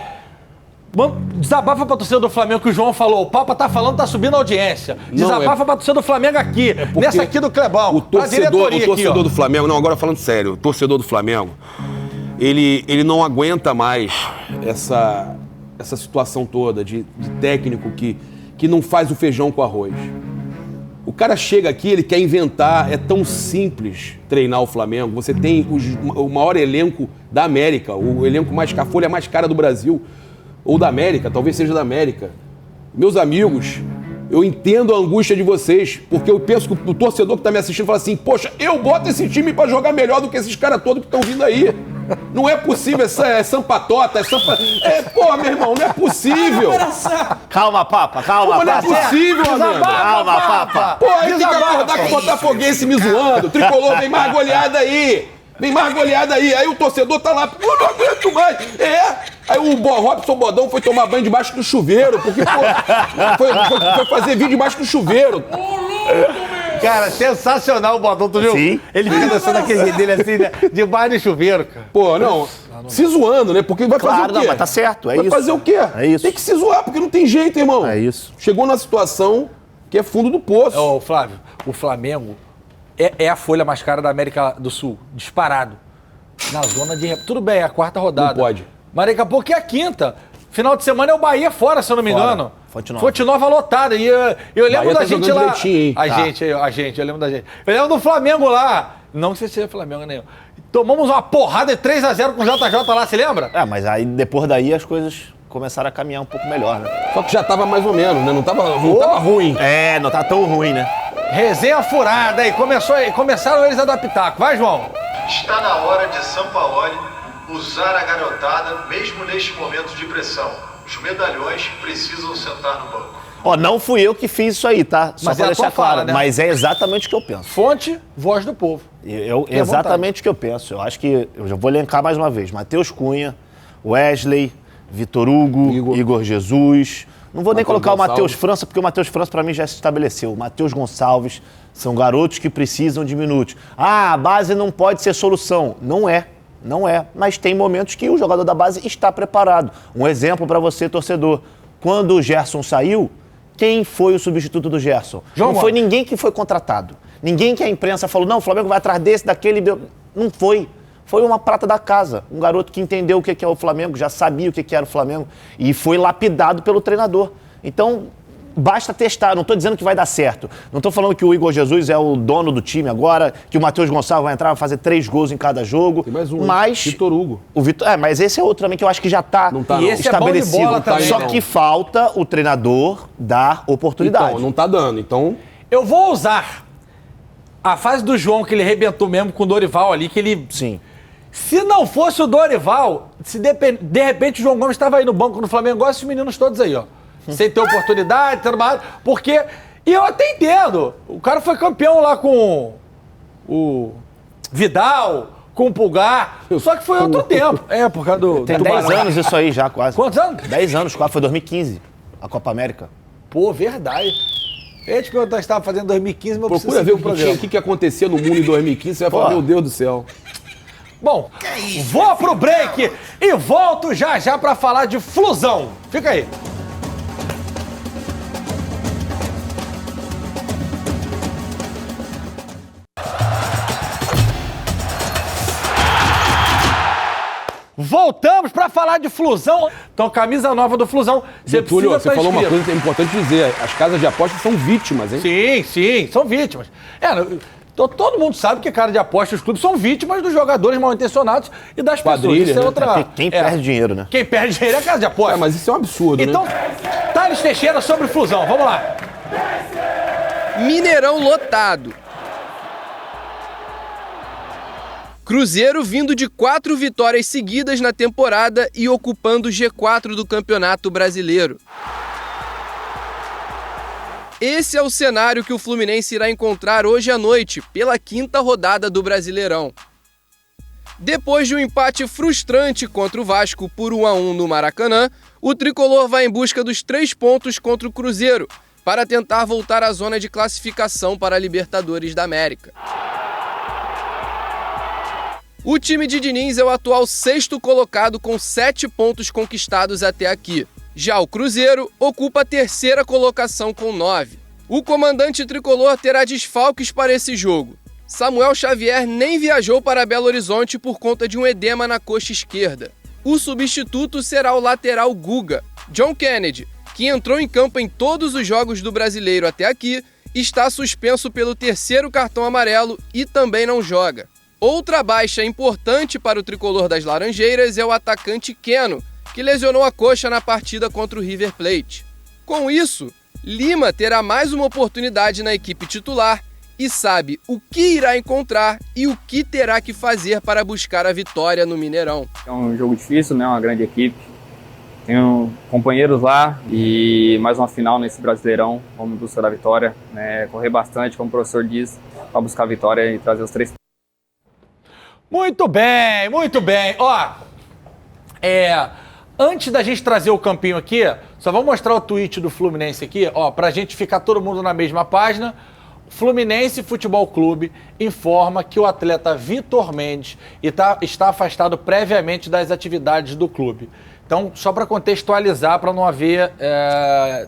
Desabafa pra torcida do Flamengo que o João falou. O Papa tá falando, tá subindo a audiência. Desabafa pra torcida do Flamengo aqui. Nessa aqui do Clebão. O torcedor aqui, ó. do Flamengo, não, agora falando sério, o torcedor do Flamengo, ele não aguenta mais essa situação toda de técnico que não faz o feijão com arroz. O cara chega aqui, ele quer inventar, é tão simples treinar o Flamengo. Você tem o maior elenco da América, o elenco a folha mais cara do Brasil, ou da América, talvez seja da América. Meus amigos, eu entendo a angústia de vocês, porque eu penso que o torcedor que está me assistindo fala assim, poxa, eu boto esse time para jogar melhor do que esses caras todos que estão vindo aí. Não é possível, é sampatota, pô, meu irmão, não é possível. Calma, Papa, calma, Pô, não é Papa. possível, amigo. Calma, Papa. Pô, aí tem que acordar com o Botafoguense me zoando. Tricolor, vem mais goleada aí. Vem mais goleada aí. Aí o torcedor tá lá, pô, não aguento mais. Aí o Robson Bodão foi tomar banho debaixo do chuveiro, porque, pô, foi fazer vídeo debaixo do chuveiro. Cara, sensacional o Bodão, tu viu? Sim. Ele fica dançando aquele jeito dele assim, né? Debaixo do chuveiro, cara. Pô, não, se zoando, né? Porque vai fazer Claro, o quê? não, mas tá certo, é vai isso. fazer o quê? É isso. Tem que se zoar, porque não tem jeito, irmão. É isso. Chegou na situação que é fundo do poço. Ô, Flávio, o Flamengo é a folha mais cara da América do Sul, disparado. Na zona de... Tudo bem, é a 4ª rodada. Não pode. Mas daqui a pouco é a 5ã. Final de semana é o Bahia fora, se eu não me Fora. engano. Fonte Nova. Lotada. E eu lembro Bahia da tá gente jogando lá... direitinho, hein? A gente, eu lembro da gente. Eu lembro do Flamengo lá. Não sei se é Flamengo nenhum. Tomamos uma porrada de 3-0 com o JJ lá, se lembra? Mas aí, depois daí, as coisas começaram a caminhar um pouco melhor, né? Só que já tava mais ou menos, né? Não tava ruim. Não tá tão ruim, né? Resenha furada aí. Começaram eles a dar pitaco. Vai, João. Está na hora de Sampaoli usar a garotada, mesmo neste momento de pressão. Os medalhões precisam sentar no banco. Não fui eu que fiz isso aí, tá? Só Mas pra é a deixar tua fala, claro. né? Mas é exatamente o que eu penso. Fonte, voz do povo. Exatamente o que eu penso. Eu acho que... Eu já vou elencar mais uma vez. Matheus Cunha, Wesley, Vitor Hugo, Igor Jesus. Não vou nem Matheus colocar o Matheus Gonçalves. França, porque o Matheus França pra mim já se estabeleceu. O Matheus Gonçalves são garotos que precisam de minutos. A base não pode ser solução. Não é. Não é. Mas tem momentos que o jogador da base está preparado. Um exemplo pra você, torcedor. Quando o Gerson saiu, quem foi o substituto do Gerson? João Não foi Gomes. ninguém que foi contratado. Ninguém que a imprensa falou, não, o Flamengo vai atrás desse, daquele... Não foi. Foi uma prata da casa. Um garoto que entendeu o que é o Flamengo, já sabia o que era o Flamengo e foi lapidado pelo treinador. Então, basta testar. Não estou dizendo que vai dar certo. Não estou falando que o Igor Jesus é o dono do time agora, que o Matheus Gonçalves vai entrar, vai fazer 3 gols em cada jogo. Tem mais um, mas Vitor Hugo. Mas esse é outro também que eu acho que já está Não tá, E não. esse é bom de estabelecido. bola também, Só não. que falta o treinador dar oportunidade. Então, não tá dando. Então, Eu vou usar a fase do João, que ele arrebentou mesmo com o Dorival ali, que ele... Sim. Se não fosse o Dorival, se de repente o João Gomes estava aí no banco do Flamengo, igual esses meninos todos aí, ó. Sem ter oportunidade, tendo mais... Porque... E eu até entendo. O cara foi campeão lá com o Vidal, com o Pulgar. Só que foi outro tempo. Por causa do... Tem do 10 Tubarão. anos isso aí já, quase. Quantos anos? 10 anos, quase. Foi 2015, a Copa América. Pô, verdade. Eu ia te perguntar se estava fazendo em 2015, mas eu preciso procura ver seguir o que, tinha, o que acontecia no mundo em 2015. Você vai falar, Pô. meu Deus do céu. Bom, vou pro break e volto já pra falar de Flusão. Fica aí. Voltamos pra falar de Flusão. Então, camisa nova do Flusão. Túlio, você tá falou uma inscrito. coisa que é importante dizer. As casas de apostas são vítimas, hein? Sim, são vítimas. Todo mundo sabe que cara de aposta, os clubes são vítimas dos jogadores mal intencionados e das Quadrilha, pessoas. Isso é né? outra... Quem perde dinheiro, né? Quem perde dinheiro é a casa de aposta. Mas isso é um absurdo, Então, né? Thales Teixeira sobre Flusão. Vamos lá. Mineirão lotado. Cruzeiro vindo de 4 vitórias seguidas na temporada e ocupando o G4 do Campeonato Brasileiro. Esse é o cenário que o Fluminense irá encontrar hoje à noite, pela 5ª rodada do Brasileirão. Depois de um empate frustrante contra o Vasco por 1-1 no Maracanã, o tricolor vai em busca dos 3 pontos contra o Cruzeiro, para tentar voltar à zona de classificação para a Libertadores da América. O time de Diniz é o atual 6º colocado com 7 pontos conquistados até aqui. Já o Cruzeiro ocupa a 3ª colocação com 9. O comandante tricolor terá desfalques para esse jogo. Samuel Xavier nem viajou para Belo Horizonte por conta de um edema na coxa esquerda. O substituto será o lateral Guga. John Kennedy, que entrou em campo em todos os jogos do Brasileiro até aqui, está suspenso pelo 3º cartão amarelo e também não joga. Outra baixa importante para o tricolor das Laranjeiras é o atacante Keno, que lesionou a coxa na partida contra o River Plate. Com isso, Lima terá mais uma oportunidade na equipe titular e sabe o que irá encontrar e o que terá que fazer para buscar a vitória no Mineirão. É um jogo difícil, né? Uma grande equipe. Tenho companheiros lá e mais uma final nesse Brasileirão. Vamos buscar a vitória, né? Correr bastante, como o professor diz, para buscar a vitória e trazer os 3 pontos. Muito bem, muito bem. Ó, antes da gente trazer o campinho aqui, só vou mostrar o tweet do Fluminense aqui, ó, pra gente ficar todo mundo na mesma página. Fluminense Futebol Clube informa que o atleta Vitor Mendes está afastado previamente das atividades do clube. Então, só para contextualizar, para não haver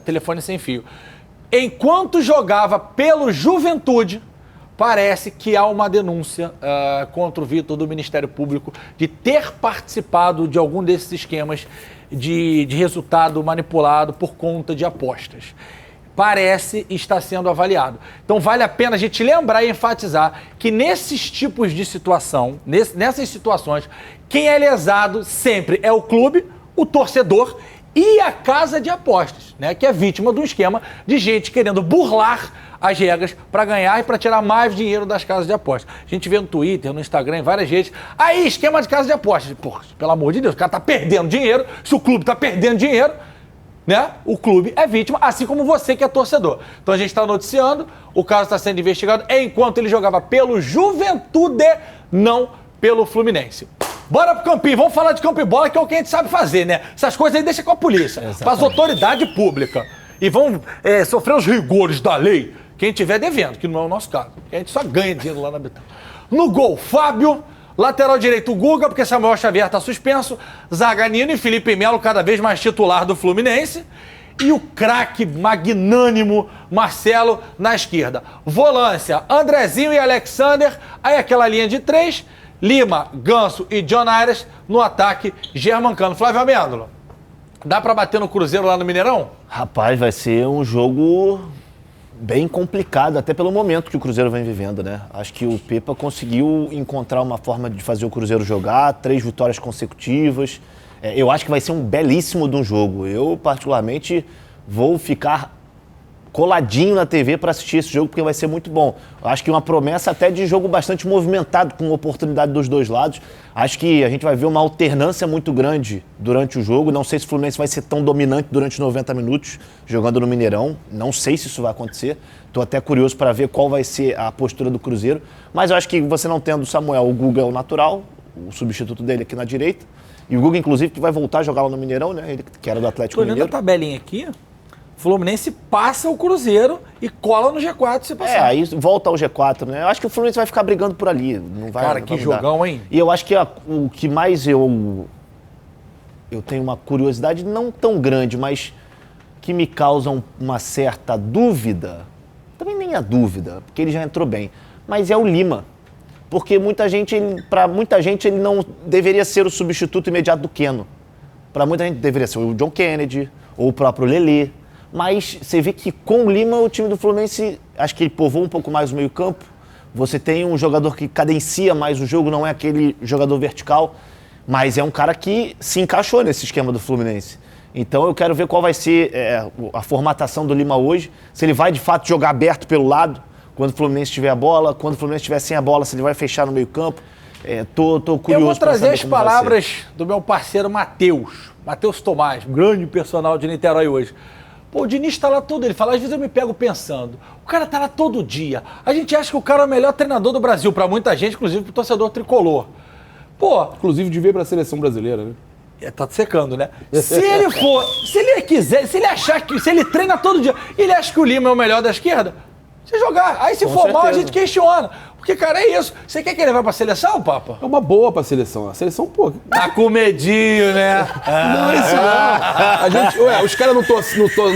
telefone sem fio. Enquanto jogava pelo Juventude, parece que há uma denúncia contra o Vitor do Ministério Público de ter participado de algum desses esquemas de resultado manipulado por conta de apostas. Parece estar sendo avaliado. Então vale a pena a gente lembrar e enfatizar que nesses tipos de situação, nessas situações, quem é lesado sempre é o clube, o torcedor e a casa de apostas, né, que é vítima de um esquema de gente querendo burlar as regras para ganhar e para tirar mais dinheiro das casas de apostas. A gente vê no Twitter, no Instagram, em várias redes. Aí, esquema de casa de apostas. Pô, pelo amor de Deus, o cara tá perdendo dinheiro. Se o clube tá perdendo dinheiro, né, o clube é vítima, assim como você que é torcedor. Então a gente está noticiando, o caso está sendo investigado enquanto ele jogava pelo Juventude, não pelo Fluminense. Bora pro campinho, vamos falar de campo e bola, que é o que a gente sabe fazer, né? Essas coisas aí deixa com a polícia, para as autoridades públicas. E vão sofrer os rigores da lei, quem estiver devendo, que não é o nosso caso. A gente só ganha dinheiro lá na Betão. No gol, Fábio. Lateral direito, Guga, porque Samuel Xavier está suspenso. Zaganino e Felipe Melo, cada vez mais titular do Fluminense. E o craque magnânimo Marcelo na esquerda. Volância, Andrezinho e Alexander. Aí aquela linha de 3. Lima, Ganso e John Aires no ataque, Germancano. Flávio Amêndola, dá pra bater no Cruzeiro lá no Mineirão? Rapaz, vai ser um jogo bem complicado, até pelo momento que o Cruzeiro vem vivendo, né? Acho que o Pepa conseguiu encontrar uma forma de fazer o Cruzeiro jogar, 3 vitórias consecutivas. Eu acho que vai ser um belíssimo de um jogo. Eu, particularmente, vou ficar coladinho na TV para assistir esse jogo, porque vai ser muito bom. Acho que uma promessa até de jogo bastante movimentado, com oportunidade dos dois lados. Acho que a gente vai ver uma alternância muito grande durante o jogo. Não sei se o Fluminense vai ser tão dominante durante os 90 minutos, jogando no Mineirão. Não sei se isso vai acontecer. Estou até curioso para ver qual vai ser a postura do Cruzeiro. Mas eu acho que você não tendo o Samuel, o Guga é o natural, o substituto dele aqui na direita. E o Guga, inclusive, que vai voltar a jogar lá no Mineirão, né? Ele que era do Atlético Mineiro. Tô olhando a tabelinha aqui. O Fluminense passa o Cruzeiro e cola no G4 se passar. Aí volta ao G4, né? Eu acho que o Fluminense vai ficar brigando por ali. Não vai, cara, não que vai mudar. jogão, hein? E eu acho que o que mais eu tenho uma curiosidade não tão grande, mas que me causa uma certa dúvida, também nem a dúvida, porque ele já entrou bem, mas é o Lima. Porque para muita gente ele não deveria ser o substituto imediato do Keno. Para muita gente deveria ser o John Kennedy ou o próprio Lelê. Mas você vê que com o Lima o time do Fluminense, acho que ele povoou um pouco mais o meio-campo. Você tem um jogador que cadencia mais o jogo, não é aquele jogador vertical, mas é um cara que se encaixou nesse esquema do Fluminense. Então eu quero ver qual vai ser a formatação do Lima hoje, se ele vai de fato jogar aberto pelo lado, quando o Fluminense tiver a bola, quando o Fluminense estiver sem a bola, se ele vai fechar no meio-campo. Tô curioso. Eu vou pra trazer saber as como vai palavras do meu parceiro Matheus Tomás, grande personal de Niterói hoje. Pô, o Diniz tá lá todo, ele fala, às vezes eu me pego pensando, o cara tá lá todo dia, a gente acha que o cara é o melhor treinador do Brasil, pra muita gente, inclusive pro torcedor tricolor. Pô, Inclusive de ver pra seleção brasileira, né? tá secando, né? Se ele quiser, se ele achar que, se ele treina todo dia, ele acha que o Lima é o melhor da esquerda, você jogar. Aí se for mal, a gente questiona. Porque, cara, é isso. Você quer que ele vá pra seleção, Papa? É uma boa pra seleção. A seleção, pô... Tá com medinho, né? Não é isso não. A gente, os caras não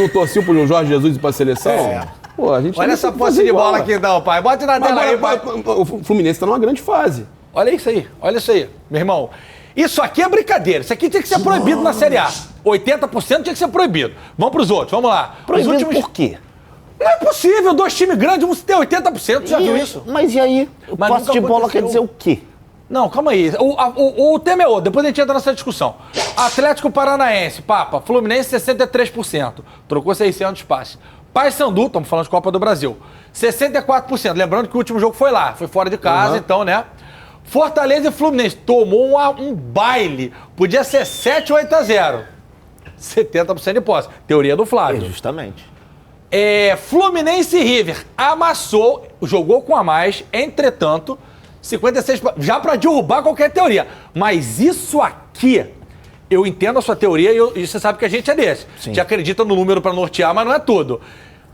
torciam pro Jorge Jesus ir pra seleção? Pô, a gente Olha essa posse de bola aqui, não, pai. Bota na tela aí, pai. O Fluminense tá numa grande fase. Olha isso aí, meu irmão. Isso aqui é brincadeira. Isso aqui tinha que ser proibido na Série A. 80% tinha que ser proibido. Vamos pros outros, vamos lá. Proibido por quê? Não é possível, 2 times grandes, um ter 80%, já viu isso? Mas e aí? O Mas posse nunca de bola aconteceu. quer dizer o quê? Não, calma aí. O tema é outro, depois a gente entra nessa discussão. Atlético Paranaense, Papa, Fluminense 63%, trocou 600 passes. Paysandu, estamos falando de Copa do Brasil, 64%. Lembrando que o último jogo foi lá, foi fora de casa, então, né? Fortaleza e Fluminense tomou um baile, podia ser 7 ou 8-0. 70% de posse. Teoria do Flávio. Justamente. Fluminense e River amassou, jogou com a mais, entretanto, 56, já para derrubar qualquer teoria. Mas isso aqui, eu entendo a sua teoria e você sabe que a gente é desse. A gente acredita no número para nortear, mas não é tudo.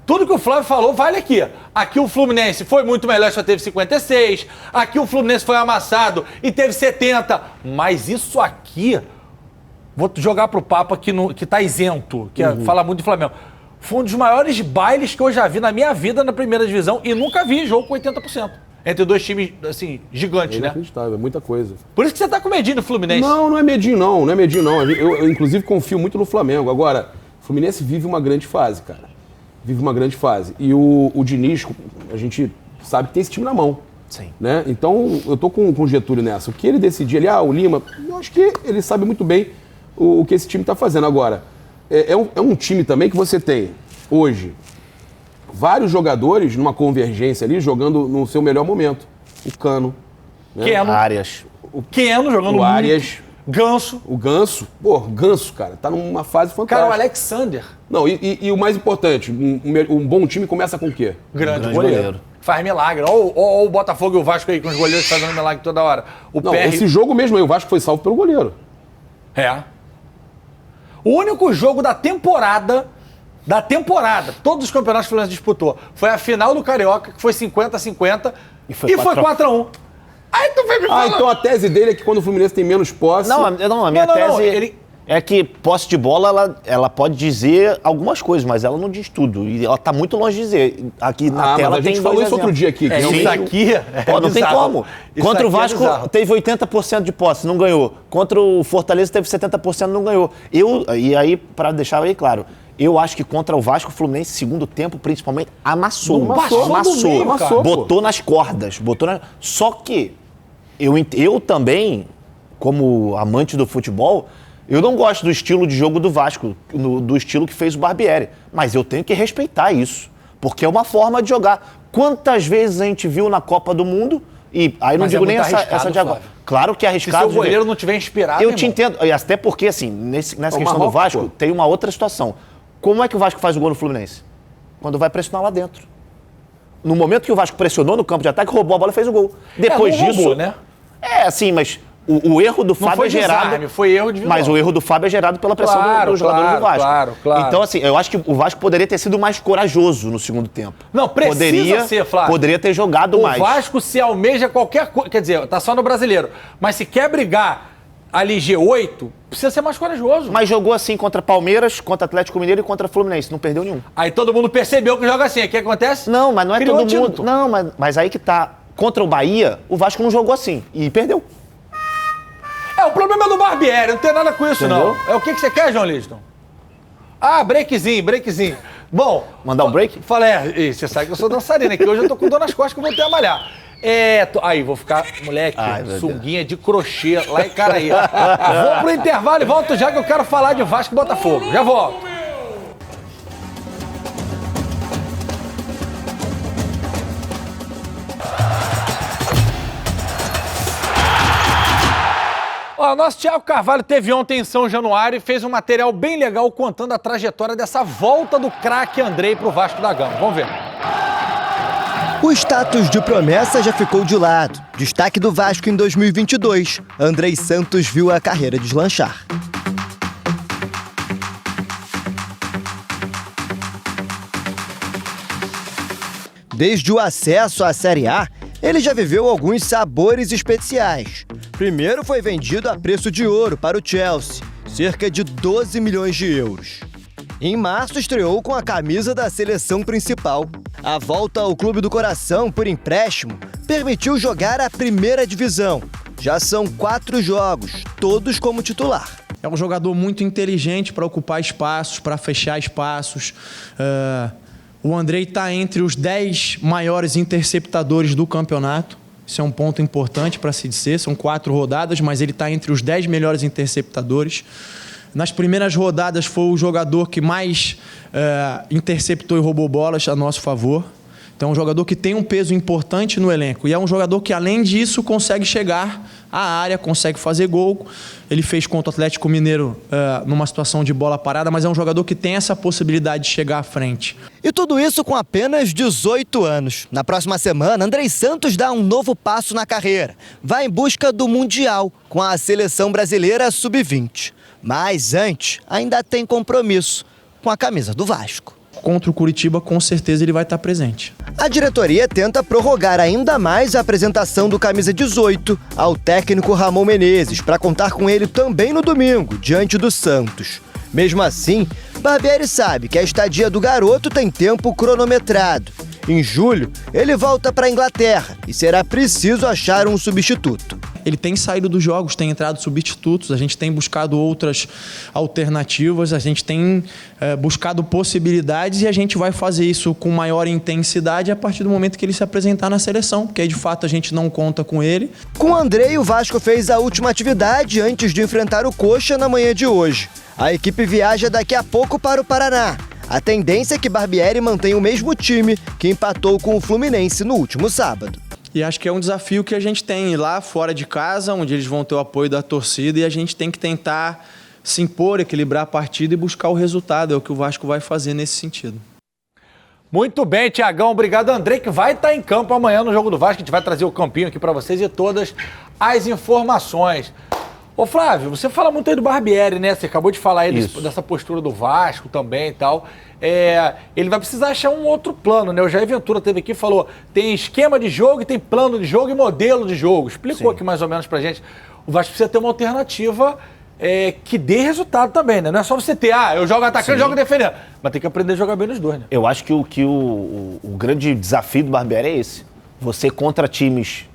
Tudo que o Flávio falou vale aqui. Aqui o Fluminense foi muito melhor, só teve 56. Aqui o Fluminense foi amassado e teve 70. Mas isso aqui, vou jogar pro Papa que tá isento, que fala muito de Flamengo. Foi um dos maiores bailes que eu já vi na minha vida na primeira divisão e nunca vi jogo com 80%. Entre 2 times, assim, gigantes, né? Inacreditável, é muita coisa. Por isso que você tá com medinho no Fluminense. Não é medinho não, Eu, inclusive, confio muito no Flamengo. Agora, o Fluminense vive uma grande fase, cara. Vive uma grande fase. E o Diniz, a gente sabe que tem esse time na mão. Sim. Né? Então, eu tô com o Getúlio nessa. O que ele decidir ali, o Lima, eu acho que ele sabe muito bem o que esse time tá fazendo. Agora, é um time também que você tem, hoje, vários jogadores numa convergência ali, jogando no seu melhor momento. O Cano. Né? Keno. Arias. O Keno jogando O Arias. Ganso. O Ganso. Pô, Ganso, cara, tá numa fase fantástica. Cara, o Alexander. Não, e o mais importante, um bom time começa com o quê? Grande goleiro. Faz milagre. Olha o Botafogo e o Vasco aí com os goleiros fazendo milagre toda hora. Esse jogo mesmo aí, o Vasco foi salvo pelo goleiro. O único jogo da temporada, todos os campeonatos que o Fluminense disputou, foi a final do Carioca, que foi 50-50, e foi 4-1. Aí tu vem me falar... então a tese dele é que quando o Fluminense tem menos posse... Não, a minha tese é que posse de bola, ela pode dizer algumas coisas, mas ela não diz tudo. E ela tá muito longe de dizer. Aqui na tela mas a gente falou isso outro dia aqui. Isso aqui não tem como. Contra o Vasco teve 80% de posse, não ganhou. Contra o Fortaleza teve 70%, não ganhou. E aí, para deixar aí claro, eu acho que contra o Vasco, o Fluminense, segundo tempo, principalmente, amassou. Botou nas cordas. Só que eu também, como amante do futebol, eu não gosto do estilo de jogo do Vasco, do estilo que fez o Barbieri. Mas eu tenho que respeitar isso, porque é uma forma de jogar. Quantas vezes a gente viu na Copa do Mundo, e aí não digo nem essa de agora. Claro que é arriscado. Se seu goleiro não tiver inspirado, eu te entendo. E até porque, assim, nessa questão do Vasco, tem uma outra situação. Como é que o Vasco faz o gol no Fluminense? Quando vai pressionar lá dentro. No momento que o Vasco pressionou no campo de ataque, roubou a bola e fez o gol. Depois disso... roubou, né? Assim, mas... O erro do Fábio é gerado... foi erro de vilão. Mas o erro do Fábio é gerado pela pressão dos jogadores do Vasco. Claro. Então, assim, eu acho que o Vasco poderia ter sido mais corajoso no segundo tempo. Não, precisa ser, Flávio. Poderia ter jogado mais. O Vasco se almeja qualquer coisa... Quer dizer, tá só no Brasileiro. Mas se quer brigar ali G8, precisa ser mais corajoso. Mas jogou assim contra Palmeiras, contra Atlético Mineiro e contra Fluminense. Não perdeu nenhum. Aí todo mundo percebeu que joga assim. O que acontece? Não, mas não é todo mundo. Não, mas aí que tá. Contra o Bahia, o Vasco não jogou assim. E perdeu. O problema é do Barbieri, não tem nada com isso, entendeu? Não. É o que você quer, João Liston? Breakzinho. Bom... Mandar um break? Falei, você sabe que eu sou dançarina, que hoje eu tô com dor nas costas que eu voltei a malhar. Aí, vou ficar, moleque, sunguinha de crochê lá em Caraí. Vou pro intervalo e volto já que eu quero falar de Vasco e Botafogo. Já volto. Ó, nosso Thiago Carvalho teve ontem em São Januário e fez um material bem legal contando a trajetória dessa volta do craque Andrei pro Vasco da Gama. Vamos ver. O status de promessa já ficou de lado. Destaque do Vasco em 2022. Andrei Santos viu a carreira deslanchar. Desde o acesso à Série A, ele já viveu alguns sabores especiais. Primeiro foi vendido a preço de ouro para o Chelsea, cerca de 12 milhões de euros. Em março, estreou com a camisa da seleção principal. A volta ao Clube do Coração por empréstimo permitiu jogar a primeira divisão. Já são 4 jogos, todos como titular. É um jogador muito inteligente para ocupar espaços, para fechar espaços. O Andrei está entre os 10 maiores interceptadores do campeonato. Isso é um ponto importante para se dizer. São 4 rodadas, mas ele está entre os 10 melhores interceptadores. Nas primeiras rodadas foi o jogador que mais interceptou e roubou bolas a nosso favor. Então é um jogador que tem um peso importante no elenco. E é um jogador que, além disso, consegue chegar à área, consegue fazer gol. Ele fez contra o Atlético Mineiro numa situação de bola parada, mas é um jogador que tem essa possibilidade de chegar à frente. E tudo isso com apenas 18 anos. Na próxima semana, Andrei Santos dá um novo passo na carreira. Vai em busca do Mundial com a seleção brasileira sub-20. Mas antes, ainda tem compromisso com a camisa do Vasco. Contra o Curitiba, com certeza ele vai estar presente. A diretoria tenta prorrogar ainda mais a apresentação do camisa 18 ao técnico Ramon Menezes, para contar com ele também no domingo, diante do Santos. Mesmo assim, Barbieri sabe que a estadia do garoto tem tempo cronometrado. Em julho, ele volta para a Inglaterra e será preciso achar um substituto. Ele tem saído dos jogos, tem entrado substitutos, a gente tem buscado outras alternativas, a gente tem buscado possibilidades e a gente vai fazer isso com maior intensidade a partir do momento que ele se apresentar na seleção, porque aí de fato a gente não conta com ele. Com o Andrei, o Vasco fez a última atividade antes de enfrentar o Coxa na manhã de hoje. A equipe viaja daqui a pouco para o Paraná. A tendência é que Barbieri mantenha o mesmo time que empatou com o Fluminense no último sábado. E acho que é um desafio que a gente tem ir lá fora de casa, onde eles vão ter o apoio da torcida, e a gente tem que tentar se impor, equilibrar a partida e buscar o resultado. É o que o Vasco vai fazer nesse sentido. Muito bem, Tiagão. Obrigado, Andrei, que vai estar em campo amanhã no Jogo do Vasco. A gente vai trazer o campinho aqui para vocês e todas as informações. Ô, Flávio, você fala muito aí do Barbieri, né? Você acabou de falar aí dessa postura do Vasco também e tal. Ele vai precisar achar um outro plano, né? O Jair Ventura teve aqui e falou, tem esquema de jogo e tem plano de jogo e modelo de jogo. Explicou aqui mais ou menos pra gente. O Vasco precisa ter uma alternativa que dê resultado também, né? Não é só você ter, eu jogo atacando e jogo defendendo. Mas tem que aprender a jogar bem nos dois, né? Eu acho que o grande desafio do Barbieri é esse. Você contra times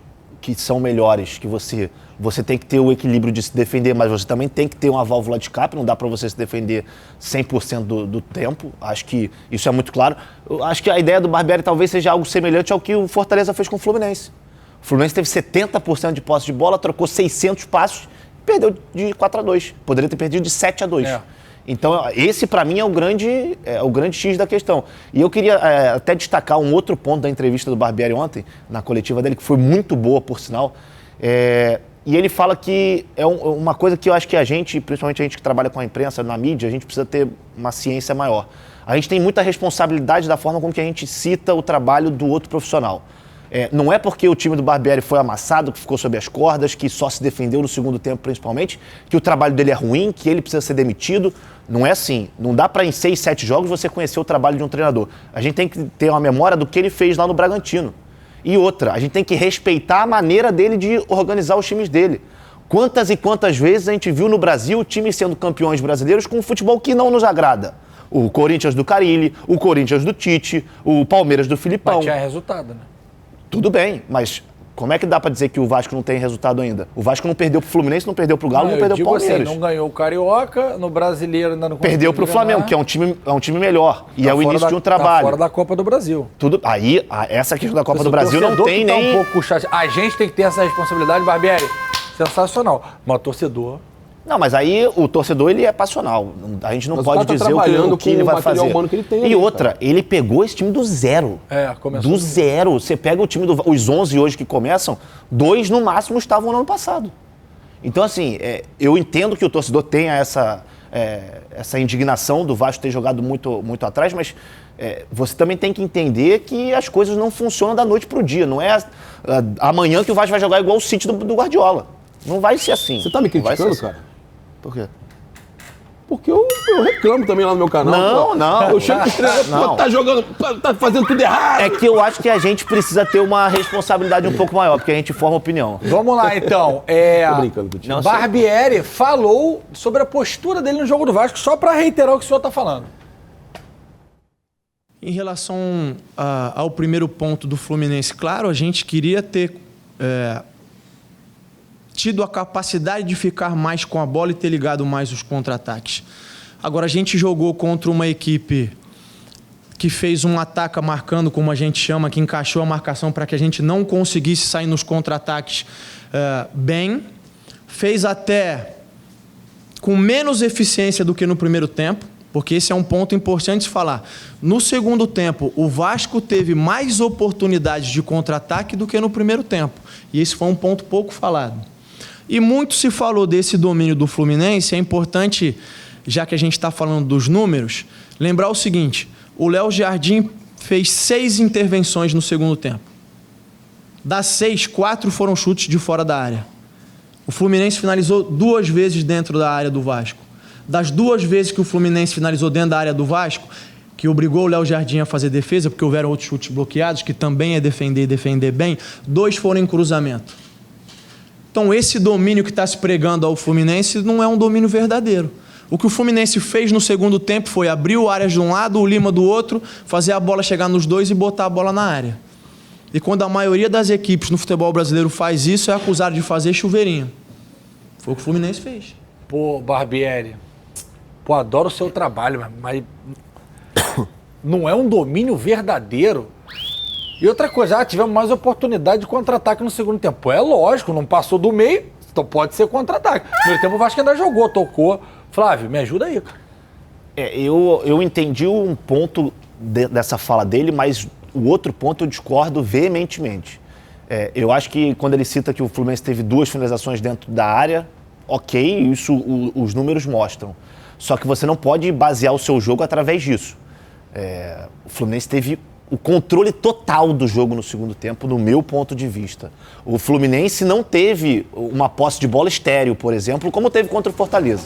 que são melhores, que você tem que ter o equilíbrio de se defender, mas você também tem que ter uma válvula de escape, não dá para você se defender 100% do tempo. Acho que isso é muito claro. Eu acho que a ideia do Barbieri talvez seja algo semelhante ao que o Fortaleza fez com o Fluminense. O Fluminense teve 70% de posse de bola, trocou 600 passos, perdeu de 4-2. Poderia ter perdido de 7-2. Então, esse para mim é o grande X da questão. E eu queria até destacar um outro ponto da entrevista do Barbieri ontem, na coletiva dele, que foi muito boa, por sinal. E ele fala que é uma coisa que eu acho que a gente, principalmente a gente que trabalha com a imprensa, na mídia, a gente precisa ter uma ciência maior. A gente tem muita responsabilidade da forma com que a gente cita o trabalho do outro profissional. Não é porque o time do Barbieri foi amassado, que ficou sob as cordas, que só se defendeu no segundo tempo principalmente, que o trabalho dele é ruim, que ele precisa ser demitido. Não é assim. Não dá para em 6, 7 jogos você conhecer o trabalho de um treinador. A gente tem que ter uma memória do que ele fez lá no Bragantino. E outra, a gente tem que respeitar a maneira dele de organizar os times dele. Quantas e quantas vezes a gente viu no Brasil times sendo campeões brasileiros com um futebol que não nos agrada? O Corinthians do Carille, o Corinthians do Tite, o Palmeiras do Filipão. Mas tinha resultado, né? Tudo bem, mas como é que dá pra dizer que o Vasco não tem resultado ainda? O Vasco não perdeu pro Fluminense, não perdeu pro Galo, não perdeu pro Palmeiras. Assim, não ganhou o Carioca, no Brasileiro ainda não conseguiu. Perdeu pro Flamengo, que é um time melhor. E é o início de um trabalho. Tá fora da Copa do Brasil. Aí, essa questão da Copa do Brasil não tem nem... Um pouco chato. A gente tem que ter essa responsabilidade, Barbieri. Sensacional. Mas o torcedor... Não, mas aí o torcedor, ele é passional. A gente não pode dizer o que ele vai fazer. Que ele tem e outra, ele pegou esse time do zero. Começou do zero. Você pega o time os 11 hoje que começam, 2 no máximo estavam no ano passado. Então, assim, eu entendo que o torcedor tenha essa indignação do Vasco ter jogado muito, muito atrás, mas você também tem que entender que as coisas não funcionam da noite pro dia. Não é amanhã que o Vasco vai jogar igual o City do Guardiola. Não vai ser assim. Você tá me criticando, cara? Por quê? Porque eu reclamo também lá no meu canal. Não. Eu chego pros treinadores, tá jogando, tá fazendo tudo errado. É que eu acho que a gente precisa ter uma responsabilidade um pouco maior, porque a gente forma opinião. Vamos lá, então. Tô brincando contigo. Barbieri falou sobre a postura dele no jogo do Vasco, só para reiterar o que o senhor tá falando. Em relação ao primeiro ponto do Fluminense, claro, a gente queria ter tido a capacidade de ficar mais com a bola e ter ligado mais os contra-ataques. Agora, a gente jogou contra uma equipe que fez um ataque marcando, como a gente chama, que encaixou a marcação para que a gente não conseguisse sair nos contra-ataques bem. Fez até com menos eficiência do que no primeiro tempo, porque esse é um ponto importante de falar. No segundo tempo, o Vasco teve mais oportunidades de contra-ataque do que no primeiro tempo. E esse foi um ponto pouco falado. E muito se falou desse domínio do Fluminense. É importante, já que a gente está falando dos números, lembrar o seguinte: o Léo Jardim fez 6 intervenções no segundo tempo. Das 6, 4 foram chutes de fora da área. O Fluminense finalizou 2 vezes dentro da área do Vasco. Das 2 vezes que o Fluminense finalizou dentro da área do Vasco, que obrigou o Léo Jardim a fazer defesa, porque houveram outros chutes bloqueados, que também é defender e defender bem, 2 foram em cruzamento. Então, esse domínio que está se pregando ao Fluminense não é um domínio verdadeiro. O que o Fluminense fez no segundo tempo foi abrir o área de um lado, o Lima do outro, fazer a bola chegar nos dois e botar a bola na área. E quando a maioria das equipes no futebol brasileiro faz isso, é acusado de fazer chuveirinho. Foi o que o Fluminense fez. Pô, Barbieri, adoro o seu trabalho, mas não é um domínio verdadeiro. E outra coisa, tivemos mais oportunidade de contra-ataque no segundo tempo. É lógico, não passou do meio, então pode ser contra-ataque. No primeiro tempo o Vasco ainda jogou, tocou. Flávio, me ajuda aí, cara. Eu entendi um ponto dessa fala dele, mas o outro ponto eu discordo veementemente. Eu acho que quando ele cita que o Fluminense teve 2 finalizações dentro da área, ok, isso os números mostram. Só que você não pode basear o seu jogo através disso. O Fluminense teve o controle total do jogo no segundo tempo, no meu ponto de vista. O Fluminense não teve uma posse de bola estéril, por exemplo, como teve contra o Fortaleza.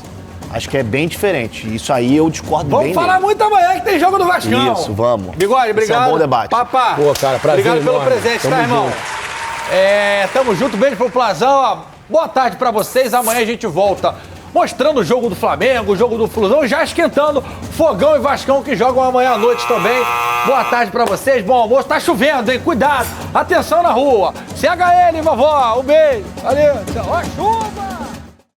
Acho que é bem diferente. Isso aí eu discordo bem. Vamos falar muito amanhã que tem jogo do Vascão. Isso, vamos. Bigode, obrigado. Esse é um bom debate. Papá, pô, cara, prazer obrigado pelo enorme. presente, Tamo tá, irmão? junto. Tamo junto, beijo pro Plazão. Ó. Boa tarde pra vocês. Amanhã a gente volta mostrando o jogo do Flamengo, o jogo do Flusão, já esquentando Fogão e Vascão que jogam amanhã à noite também. Boa tarde pra vocês, bom almoço. Tá chovendo, hein? Cuidado, atenção na rua. CHL, vovó, um beijo. Valeu, tchau. Ó, chuva!